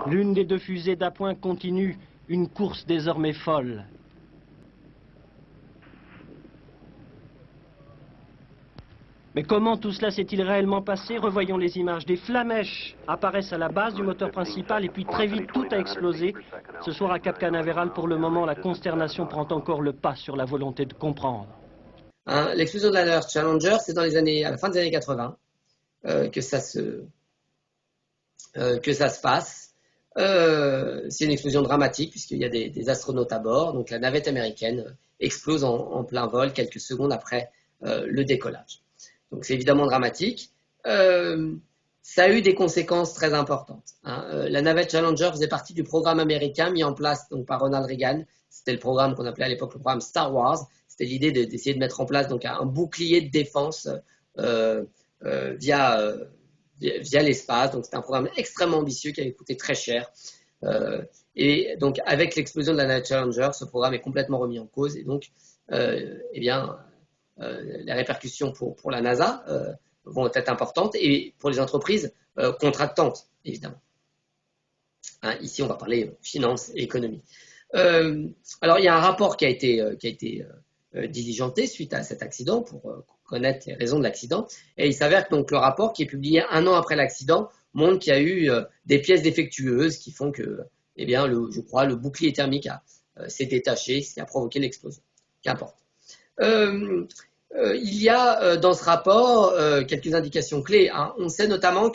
L'une des 2 fusées d'appoint continue une course désormais folle. Mais comment tout cela s'est-il réellement passé? Revoyons les images. Des flamèches apparaissent à la base du moteur principal et puis très vite tout a explosé. Ce soir à Cap Canaveral, pour le moment, la consternation prend encore le pas sur la volonté de comprendre. Hein, l'explosion de la navette Challenger, c'est à la fin des années 80 que ça se passe. C'est une explosion dramatique puisqu'il y a des astronautes à bord. Donc la navette américaine explose en plein vol quelques secondes après le décollage. Donc c'est évidemment dramatique. Ça a eu des conséquences très importantes. Hein. La navette Challenger faisait partie du programme américain mis en place donc, par Ronald Reagan. C'était le programme qu'on appelait à l'époque le programme Star Wars. C'était l'idée d'essayer de mettre en place donc, un bouclier de défense via l'espace. Donc c'était un programme extrêmement ambitieux qui avait coûté très cher. Et donc avec l'explosion de la navette Challenger, ce programme est complètement remis en cause. Et donc, les répercussions pour la NASA vont être importantes et pour les entreprises contractantes, évidemment. Hein, ici, on va parler finance et économie. Alors, il y a un rapport qui a été diligenté suite à cet accident pour connaître les raisons de l'accident. Et il s'avère que donc, le rapport qui est publié 1 an après l'accident montre qu'il y a eu des pièces défectueuses qui font que, eh bien, je crois, le bouclier thermique s'est détaché, ce qui a provoqué l'explosion. Qu'importe. Il y a dans ce rapport quelques indications clés. Hein. On sait notamment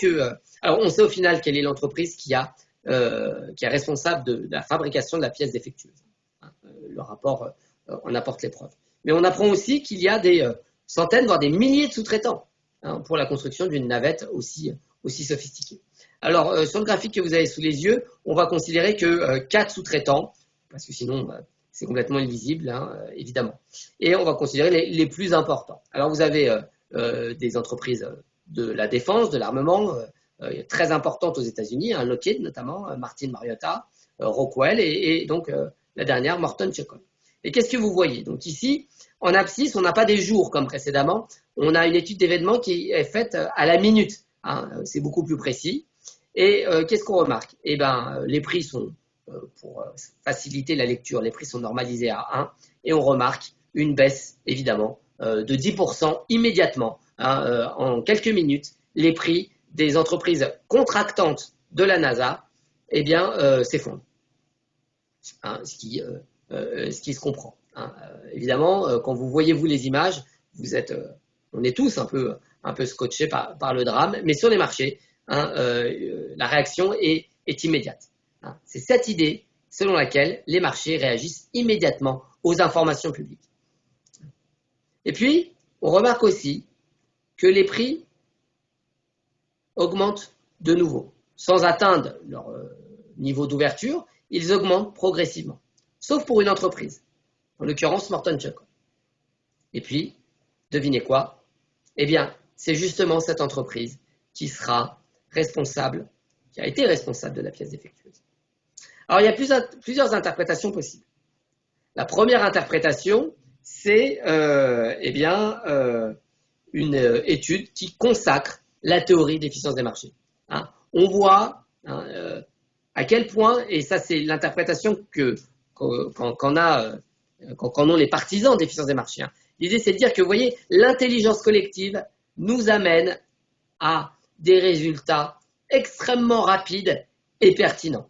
alors on sait au final quelle est l'entreprise qui est responsable de la fabrication de la pièce défectueuse. Hein. Le rapport en apporte les preuves. Mais on apprend aussi qu'il y a des centaines, voire des milliers de sous-traitants hein, pour la construction d'une navette aussi sophistiquée. Alors sur le graphique que vous avez sous les yeux, on va considérer que 4 sous-traitants, parce que sinon c'est complètement illisible, hein, évidemment. Et on va considérer les plus importants. Alors vous avez des entreprises de la défense, de l'armement, très importantes aux États-Unis, hein, Lockheed notamment, Martin Marietta, Rockwell et donc la dernière, Morton Chevron. Et qu'est-ce que vous voyez? Donc ici, en abscisse, on n'a pas des jours comme précédemment, on a une étude d'événements qui est faite à la minute. Hein, c'est beaucoup plus précis. Et qu'est-ce qu'on remarque? Eh bien, les prix sont pour faciliter la lecture, les prix sont normalisés à 1 et on remarque une baisse évidemment de 10% immédiatement. Hein, en quelques minutes, les prix des entreprises contractantes de la NASA eh bien, s'effondrent. Hein, ce qui se comprend. Hein. Évidemment, quand vous voyez vous les images, on est tous un peu scotchés par le drame, mais sur les marchés, hein, la réaction est immédiate. C'est cette idée selon laquelle les marchés réagissent immédiatement aux informations publiques. Et puis, on remarque aussi que les prix augmentent de nouveau. Sans atteindre leur niveau d'ouverture, ils augmentent progressivement. Sauf pour une entreprise, en l'occurrence Morton Chevron. Et puis, devinez quoi? Eh bien, c'est justement cette entreprise qui sera responsable, qui a été responsable de la pièce défectueuse. Alors, il y a plusieurs interprétations possibles. La première interprétation, c'est une étude qui consacre la théorie d'efficience des marchés. Hein. On voit à quel point, et ça c'est l'interprétation qu'en ont les partisans d'efficience des marchés. Hein. L'idée c'est de dire que, vous voyez, l'intelligence collective nous amène à des résultats extrêmement rapides et pertinents.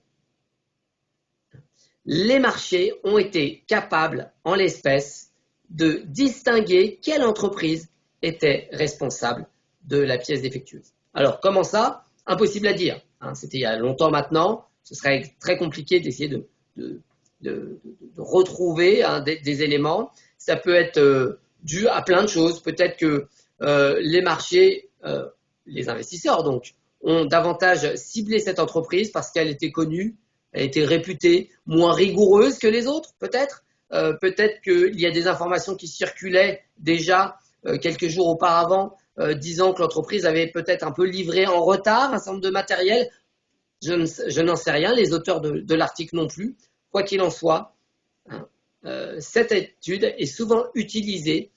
Les marchés ont été capables, en l'espèce, de distinguer quelle entreprise était responsable de la pièce défectueuse. Alors, comment ça? Impossible à dire. Hein, c'était il y a longtemps maintenant. Ce serait très compliqué d'essayer de retrouver hein, des éléments. Ça peut être dû à plein de choses. Peut-être que les marchés, les investisseurs donc, ont davantage ciblé cette entreprise parce qu'elle était connue, elle était réputée moins rigoureuse que les autres, peut-être. Peut-être qu'il y a des informations qui circulaient déjà quelques jours auparavant, disant que l'entreprise avait peut-être un peu livré en retard un certain nombre de matériel. Je n'en sais rien, les auteurs de l'article non plus. Quoi qu'il en soit, hein, cette étude est souvent utilisée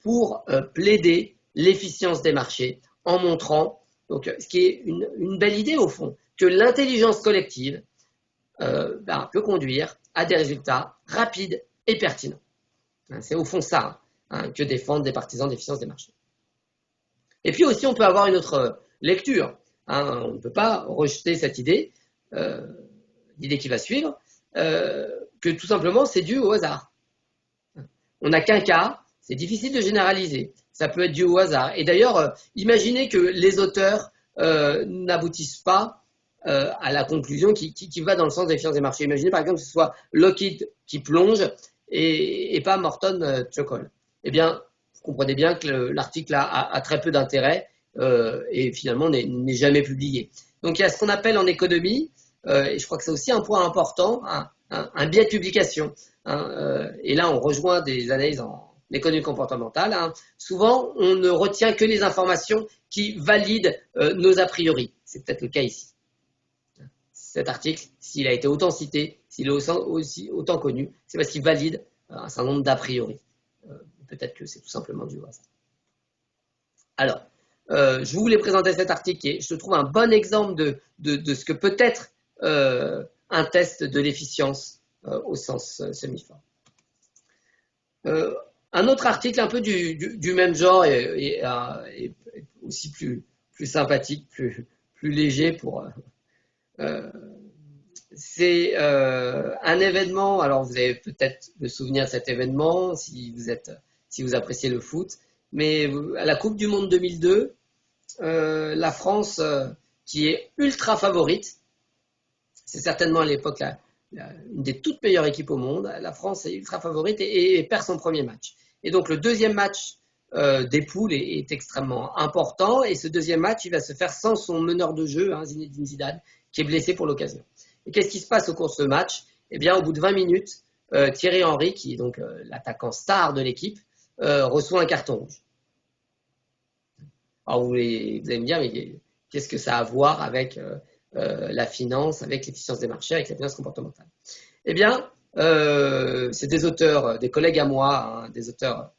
pour plaider l'efficience des marchés en montrant, donc, ce qui est une belle idée au fond, que l'intelligence collective peut conduire à des résultats rapides et pertinents. Hein, c'est au fond ça hein, que défendent des partisans d'efficience des marchés. Et puis aussi, on peut avoir une autre lecture. Hein. On ne peut pas rejeter cette idée, l'idée qui va suivre, que tout simplement c'est dû au hasard. On n'a qu'un cas, c'est difficile de généraliser. Ça peut être dû au hasard. Et d'ailleurs, imaginez que les auteurs n'aboutissent pas à la conclusion qui va dans le sens des défiance des marchés. Imaginez par exemple que ce soit Lockheed qui plonge et pas Morton Chocol. Eh bien, vous comprenez bien que l'article a très peu d'intérêt et finalement n'est jamais publié. Donc il y a ce qu'on appelle en économie, et je crois que c'est aussi un point important, un biais de publication. Hein, et là, on rejoint des analyses en économie comportementale. Hein. Souvent, on ne retient que les informations qui valident nos a priori. C'est peut-être le cas ici. Cet article, s'il a été autant cité, s'il est aussi autant connu, c'est parce qu'il valide un certain nombre d'a priori. Peut-être que c'est tout simplement du hasard. Alors, je voulais présenter cet article qui est, je trouve, un bon exemple de ce que peut être un test de l'efficience au sens semi-fort. Un autre article un peu du même genre et aussi plus sympathique, plus léger pour... c'est un événement, alors vous avez peut-être le souvenir de cet événement si vous appréciez le foot, mais à la Coupe du Monde 2002, la France, qui est ultra favorite, c'est certainement à l'époque une des toutes meilleures équipes au monde, la France est ultra favorite et perd son premier match. Et donc le deuxième match des poules est extrêmement important, et ce deuxième match, il va se faire sans son meneur de jeu, hein, Zinedine Zidane, qui est blessé pour l'occasion. Et qu'est-ce qui se passe au cours de ce match? Eh bien, au bout de 20 minutes, Thierry Henry, qui est donc l'attaquant star de l'équipe, reçoit un carton rouge. Alors vous allez me dire, mais qu'est-ce que ça a à voir avec la finance, avec l'efficience des marchés, avec la finance comportementale? Eh bien, c'est des auteurs, des collègues à moi, hein, des auteurs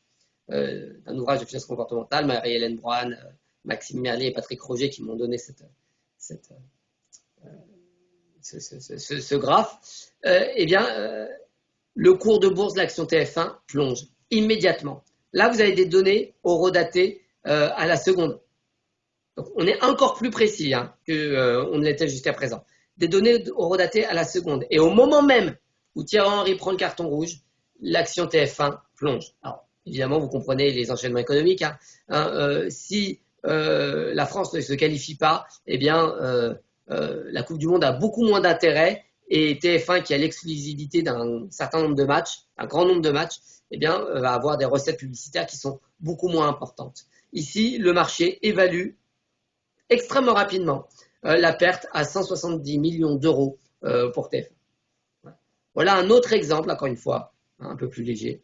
d'un ouvrage de finance comportementale, Marie-Hélène Brown, Maxime Merlier et Patrick Roger, qui m'ont donné ce graphe. Eh bien, le cours de bourse de l'action TF1 plonge immédiatement. Là, vous avez des données horodatées à la seconde. Donc, on est encore plus précis hein, qu'on ne l'était jusqu'à présent. Des données horodatées à la seconde. Et au moment même où Thierry Henry prend le carton rouge, l'action TF1 plonge. Alors, évidemment, vous comprenez les enchaînements économiques. Hein. Si la France ne se qualifie pas, eh bien, la Coupe du Monde a beaucoup moins d'intérêt, et TF1, qui a l'exclusivité d'un certain nombre de matchs, un grand nombre de matchs, eh bien, va avoir des recettes publicitaires qui sont beaucoup moins importantes. Ici, le marché évalue extrêmement rapidement la perte à 170 millions d'euros pour TF1. Voilà un autre exemple, encore une fois, un peu plus léger,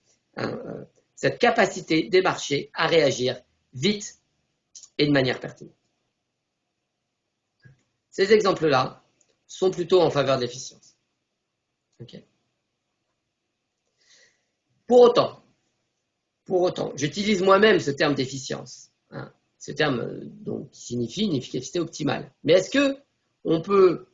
cette capacité des marchés à réagir vite et de manière pertinente. Ces exemples-là sont plutôt en faveur de l'efficience. Okay. Pour autant, j'utilise moi-même ce terme d'efficience. Hein, ce terme donc, qui signifie une efficacité optimale. Mais est-ce que on peut,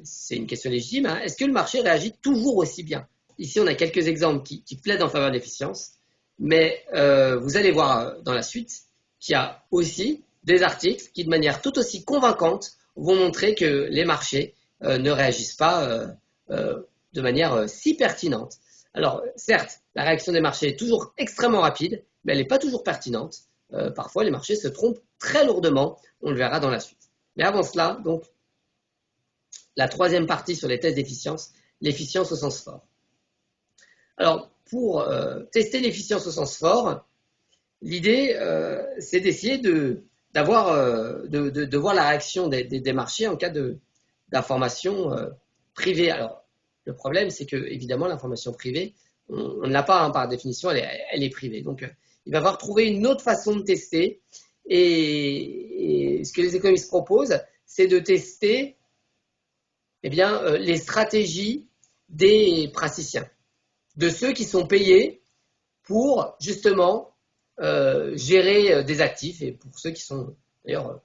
c'est une question légitime, hein, est-ce que le marché réagit toujours aussi bien? Ici, on a quelques exemples qui plaident en faveur de l'efficience, mais vous allez voir dans la suite qu'il y a aussi des articles qui, de manière tout aussi convaincante, vont montrer que les marchés ne réagissent pas de manière si pertinente. Alors, certes, la réaction des marchés est toujours extrêmement rapide, mais elle n'est pas toujours pertinente. Parfois, les marchés se trompent très lourdement, on le verra dans la suite. Mais avant cela, donc, la troisième partie sur les tests d'efficience, l'efficience au sens fort. Alors, pour tester l'efficience au sens fort, l'idée, c'est d'essayer de voir la réaction des marchés en cas d'information privée. Alors, le problème, c'est que, évidemment, l'information privée, on ne l'a pas, hein, par définition, elle est privée. Donc, il va falloir trouver une autre façon de tester. Et ce que les économistes proposent, c'est de tester eh bien, les stratégies des praticiens, de ceux qui sont payés pour, justement, gérer des actifs, et pour ceux qui sont, d'ailleurs,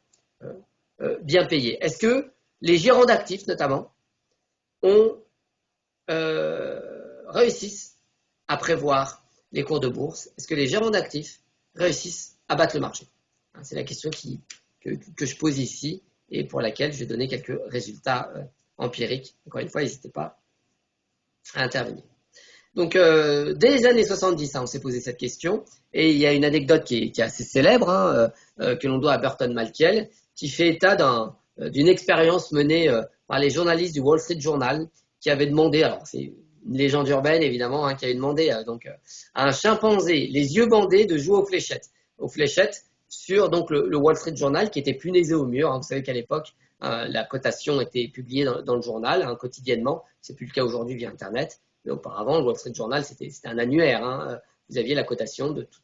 bien payés. Est-ce que les gérants d'actifs, notamment, réussissent à prévoir les cours de bourse? Est-ce que les gérants d'actifs réussissent à battre le marché? C'est la question que je pose ici et pour laquelle je vais donner quelques résultats empiriques. Encore une fois, n'hésitez pas à intervenir. Donc, dès les années 70, on s'est posé cette question, et il y a une anecdote qui est assez célèbre, que l'on doit à Burton Malkiel, qui fait état d'une expérience menée par les journalistes du Wall Street Journal, qui avaient demandé, alors c'est une légende urbaine évidemment, qui avait demandé à un chimpanzé, les yeux bandés, de jouer aux fléchettes sur donc le Wall Street Journal, qui était punaisé au mur. Vous savez qu'à l'époque, la cotation était publiée dans le journal quotidiennement. C'est plus le cas aujourd'hui via Internet. Mais auparavant, le Wall Street Journal, c'était un annuaire. Vous aviez la cotation de tous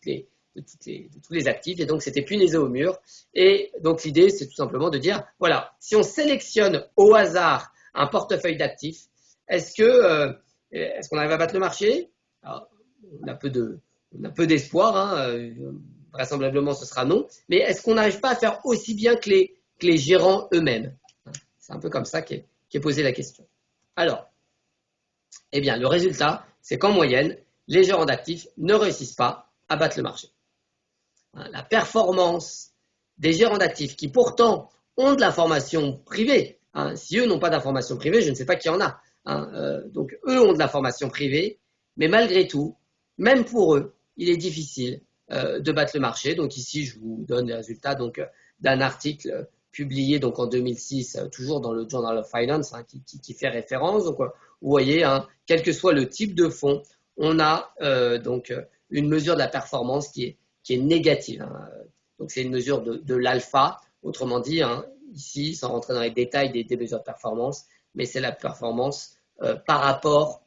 les actifs, et donc c'était punaisé au mur. Et donc l'idée, c'est tout simplement de dire, voilà, si on sélectionne au hasard un portefeuille d'actifs, est-ce qu'on arrive à battre le marché? Alors, on a peu d'espoir, vraisemblablement ce sera non, mais est-ce qu'on n'arrive pas à faire aussi bien que les gérants eux-mêmes? C'est un peu comme ça qu'est posée la question. Alors, eh bien, le résultat, c'est qu'en moyenne, les gérants d'actifs ne réussissent pas à battre le marché. La performance des gérants d'actifs qui pourtant ont de l'information privée, si eux n'ont pas d'information privée, je ne sais pas qui en a. Donc eux ont de l'information privée, mais malgré tout, même pour eux, il est difficile de battre le marché. Donc ici, je vous donne les résultats d'un article publié en 2006, toujours dans le Journal of Finance, qui fait référence. Donc vous voyez, quel que soit le type de fonds, on a une mesure de la performance qui est négative. Donc c'est une mesure de l'alpha, autrement dit, ici, sans rentrer dans les détails des mesures de performance, mais c'est la performance par rapport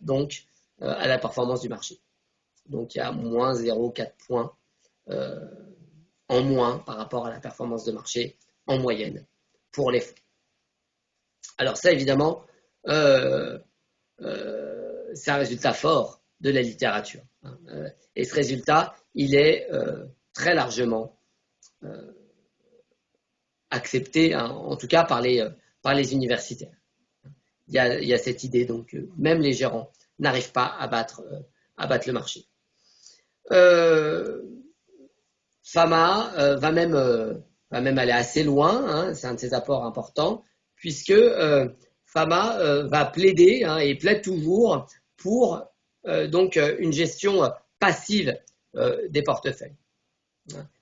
à la performance du marché. Donc il y a moins 0,4 points en moins par rapport à la performance de marché en moyenne pour les fonds. Alors ça, évidemment, c'est un résultat fort de la littérature. Et ce résultat, il est très largement accepté, en tout cas par les universitaires. Il y a cette idée, donc même les gérants n'arrivent pas à battre le marché. Fama va même aller assez loin, c'est un de ses apports importants, puisque Fama va plaider et plaide toujours pour une gestion passive des portefeuilles.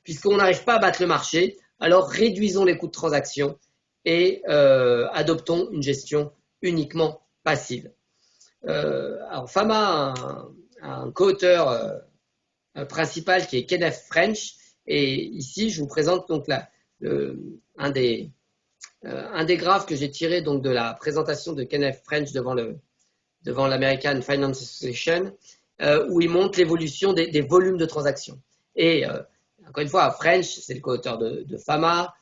Puisqu'on n'arrive pas à battre le marché, alors réduisons les coûts de transaction et adoptons une gestion uniquement passive. Alors Fama a un co-auteur principal qui est Kenneth French, et ici je vous présente un des graphes que j'ai tiré de la présentation de Kenneth French devant l'American Finance Association, où il montre l'évolution des volumes de transactions. Et encore une fois, French, c'est le co-auteur de Fama,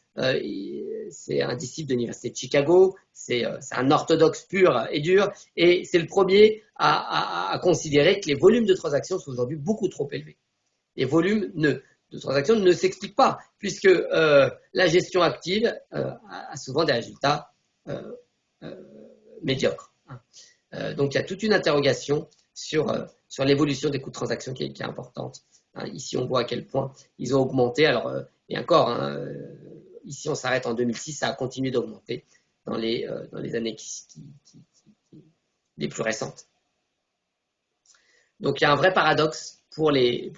c'est un disciple de l'Université de Chicago, c'est un orthodoxe pur et dur, et c'est le premier à considérer que les volumes de transactions sont aujourd'hui beaucoup trop élevés. Les volumes de transactions ne s'expliquent pas, puisque la gestion active a souvent des résultats médiocres. Donc il y a toute une interrogation sur l'évolution des coûts de transaction qui est importante. Ici, on voit à quel point ils ont augmenté. Alors, et encore, ici, on s'arrête en 2006, ça a continué d'augmenter dans les années les plus récentes. Donc, il y a un vrai paradoxe pour les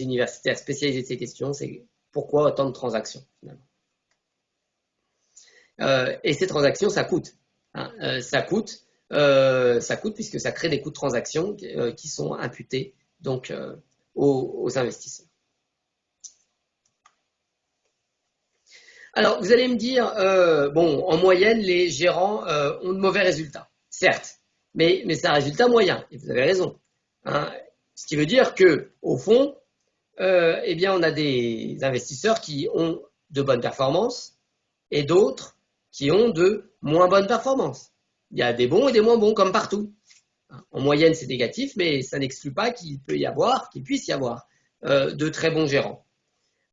universitaires spécialisés de ces questions, c'est pourquoi autant de transactions, finalement. Et ces transactions, ça coûte. Ça coûte puisque ça crée des coûts de transaction qui sont imputés aux investisseurs. Alors, vous allez me dire, en moyenne, les gérants ont de mauvais résultats, certes, mais c'est un résultat moyen, et vous avez raison. Ce qui veut dire qu'au fond, on a des investisseurs qui ont de bonnes performances et d'autres qui ont de moins bonnes performances. Il y a des bons et des moins bons, comme partout. En moyenne, c'est négatif, mais ça n'exclut pas qu'il puisse y avoir de très bons gérants.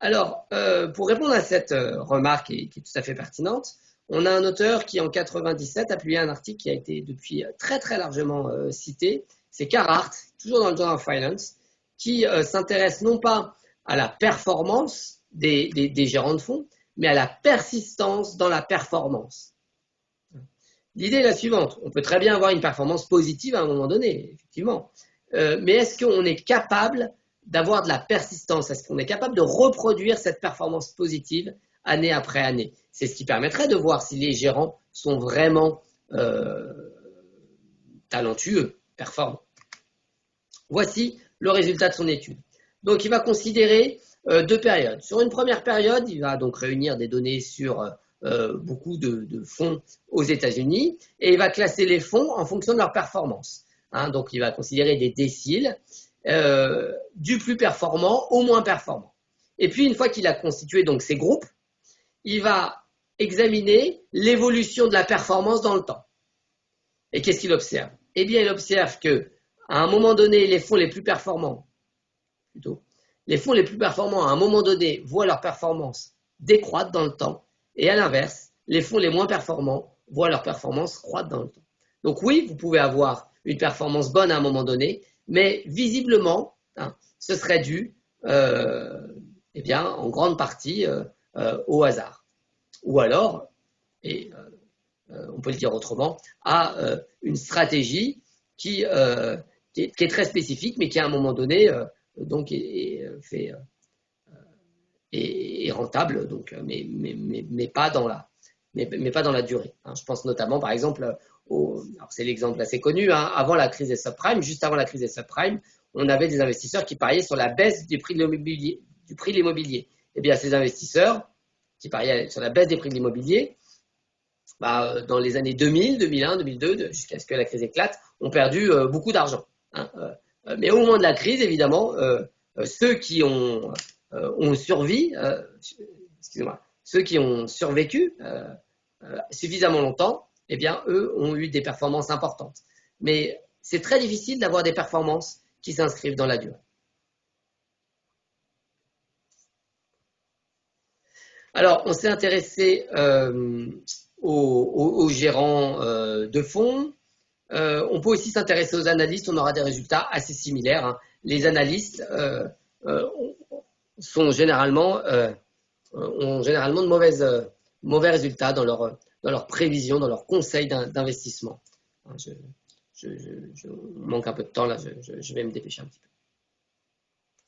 Alors, pour répondre à cette remarque qui est tout à fait pertinente, on a un auteur qui, en 1997, a publié un article qui a été depuis très très largement cité. C'est Carhart, toujours dans le Journal of Finance, qui s'intéresse non pas à la performance des gérants de fonds, mais à la persistance dans la performance. L'idée est la suivante, on peut très bien avoir une performance positive à un moment donné, effectivement, mais est-ce qu'on est capable d'avoir de la persistance? Est-ce qu'on est capable de reproduire cette performance positive année après année? C'est ce qui permettrait de voir si les gérants sont vraiment talentueux, performants. Voici le résultat de son étude. Donc, il va considérer deux périodes. Sur une première période, il va donc réunir des données sur beaucoup de fonds aux États-Unis et il va classer les fonds en fonction de leur performance. Donc, il va considérer des déciles du plus performant au moins performant. Et puis, une fois qu'il a constitué donc ces groupes, il va examiner l'évolution de la performance dans le temps. Et qu'est-ce qu'il observe? Eh bien, il observe que à un moment donné, les fonds les plus performants, à un moment donné, voient leur performance décroître dans le temps, et à l'inverse, les fonds les moins performants voient leur performance croître dans le temps. Donc oui, vous pouvez avoir une performance bonne à un moment donné, mais visiblement, ce serait dû, eh bien, en grande partie au hasard. Ou alors, et on peut le dire autrement, à une stratégie qui est très spécifique, mais qui à un moment donné donc est rentable, donc, mais pas dans la durée. Je pense notamment, par exemple, alors c'est l'exemple assez connu, avant la crise des subprimes, juste avant la crise des subprimes, on avait des investisseurs qui pariaient sur la baisse du prix de l'immobilier. Eh bien, ces investisseurs qui pariaient sur la baisse des prix de l'immobilier, dans les années 2000, 2001, 2002, jusqu'à ce que la crise éclate, ont perdu beaucoup d'argent. Mais au moment de la crise, évidemment, ceux qui ont survécu suffisamment longtemps, eh bien, eux ont eu des performances importantes. Mais c'est très difficile d'avoir des performances qui s'inscrivent dans la durée. Alors, on s'est intéressé aux gérants de fonds. On peut aussi s'intéresser aux analystes, on aura des résultats assez similaires. Les analystes ont généralement de mauvais résultats dans leurs prévisions, dans leurs conseils d'investissement. Je manque un peu de temps là, je vais me dépêcher un petit peu.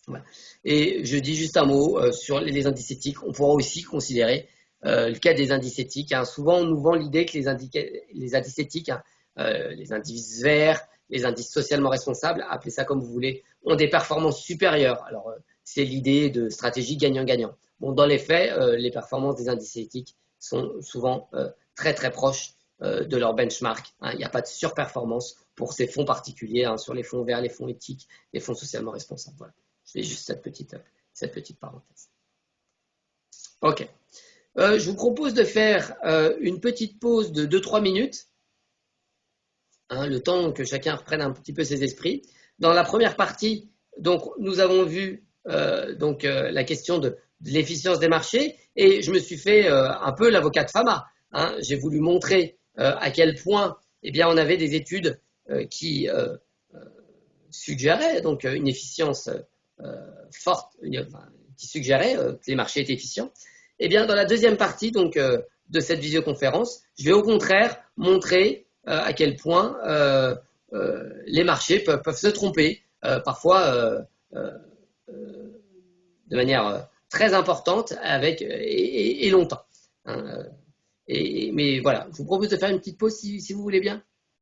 Voilà. Et je dis juste un mot sur les indices éthiques. On pourra aussi considérer le cas des indices éthiques. Souvent, on nous vend l'idée que les indices éthiques, les indices verts, les indices socialement responsables, appelez ça comme vous voulez, ont des performances supérieures. Alors, c'est l'idée de stratégie gagnant-gagnant. Bon, dans les faits, les performances des indices éthiques sont souvent très très proches de leur benchmark. Il n'y a pas de surperformance pour ces fonds particuliers, sur les fonds verts, les fonds éthiques, les fonds socialement responsables. Voilà. Je fais juste cette petite parenthèse. Ok. Je vous propose de faire une petite pause de 2-3 minutes, le temps que chacun reprenne un petit peu ses esprits. Dans la première partie, donc, nous avons vu la question de l'efficience des marchés et je me suis fait un peu l'avocat de Fama. J'ai voulu montrer à quel point on avait des études qui suggéraient donc, une efficience forte, qui suggérait que les marchés étaient efficients. Dans la deuxième partie donc, de cette visioconférence, je vais au contraire montrer à quel point les marchés peuvent se tromper, parfois de manière très importante et longtemps. Mais voilà, je vous propose de faire une petite pause si vous voulez bien.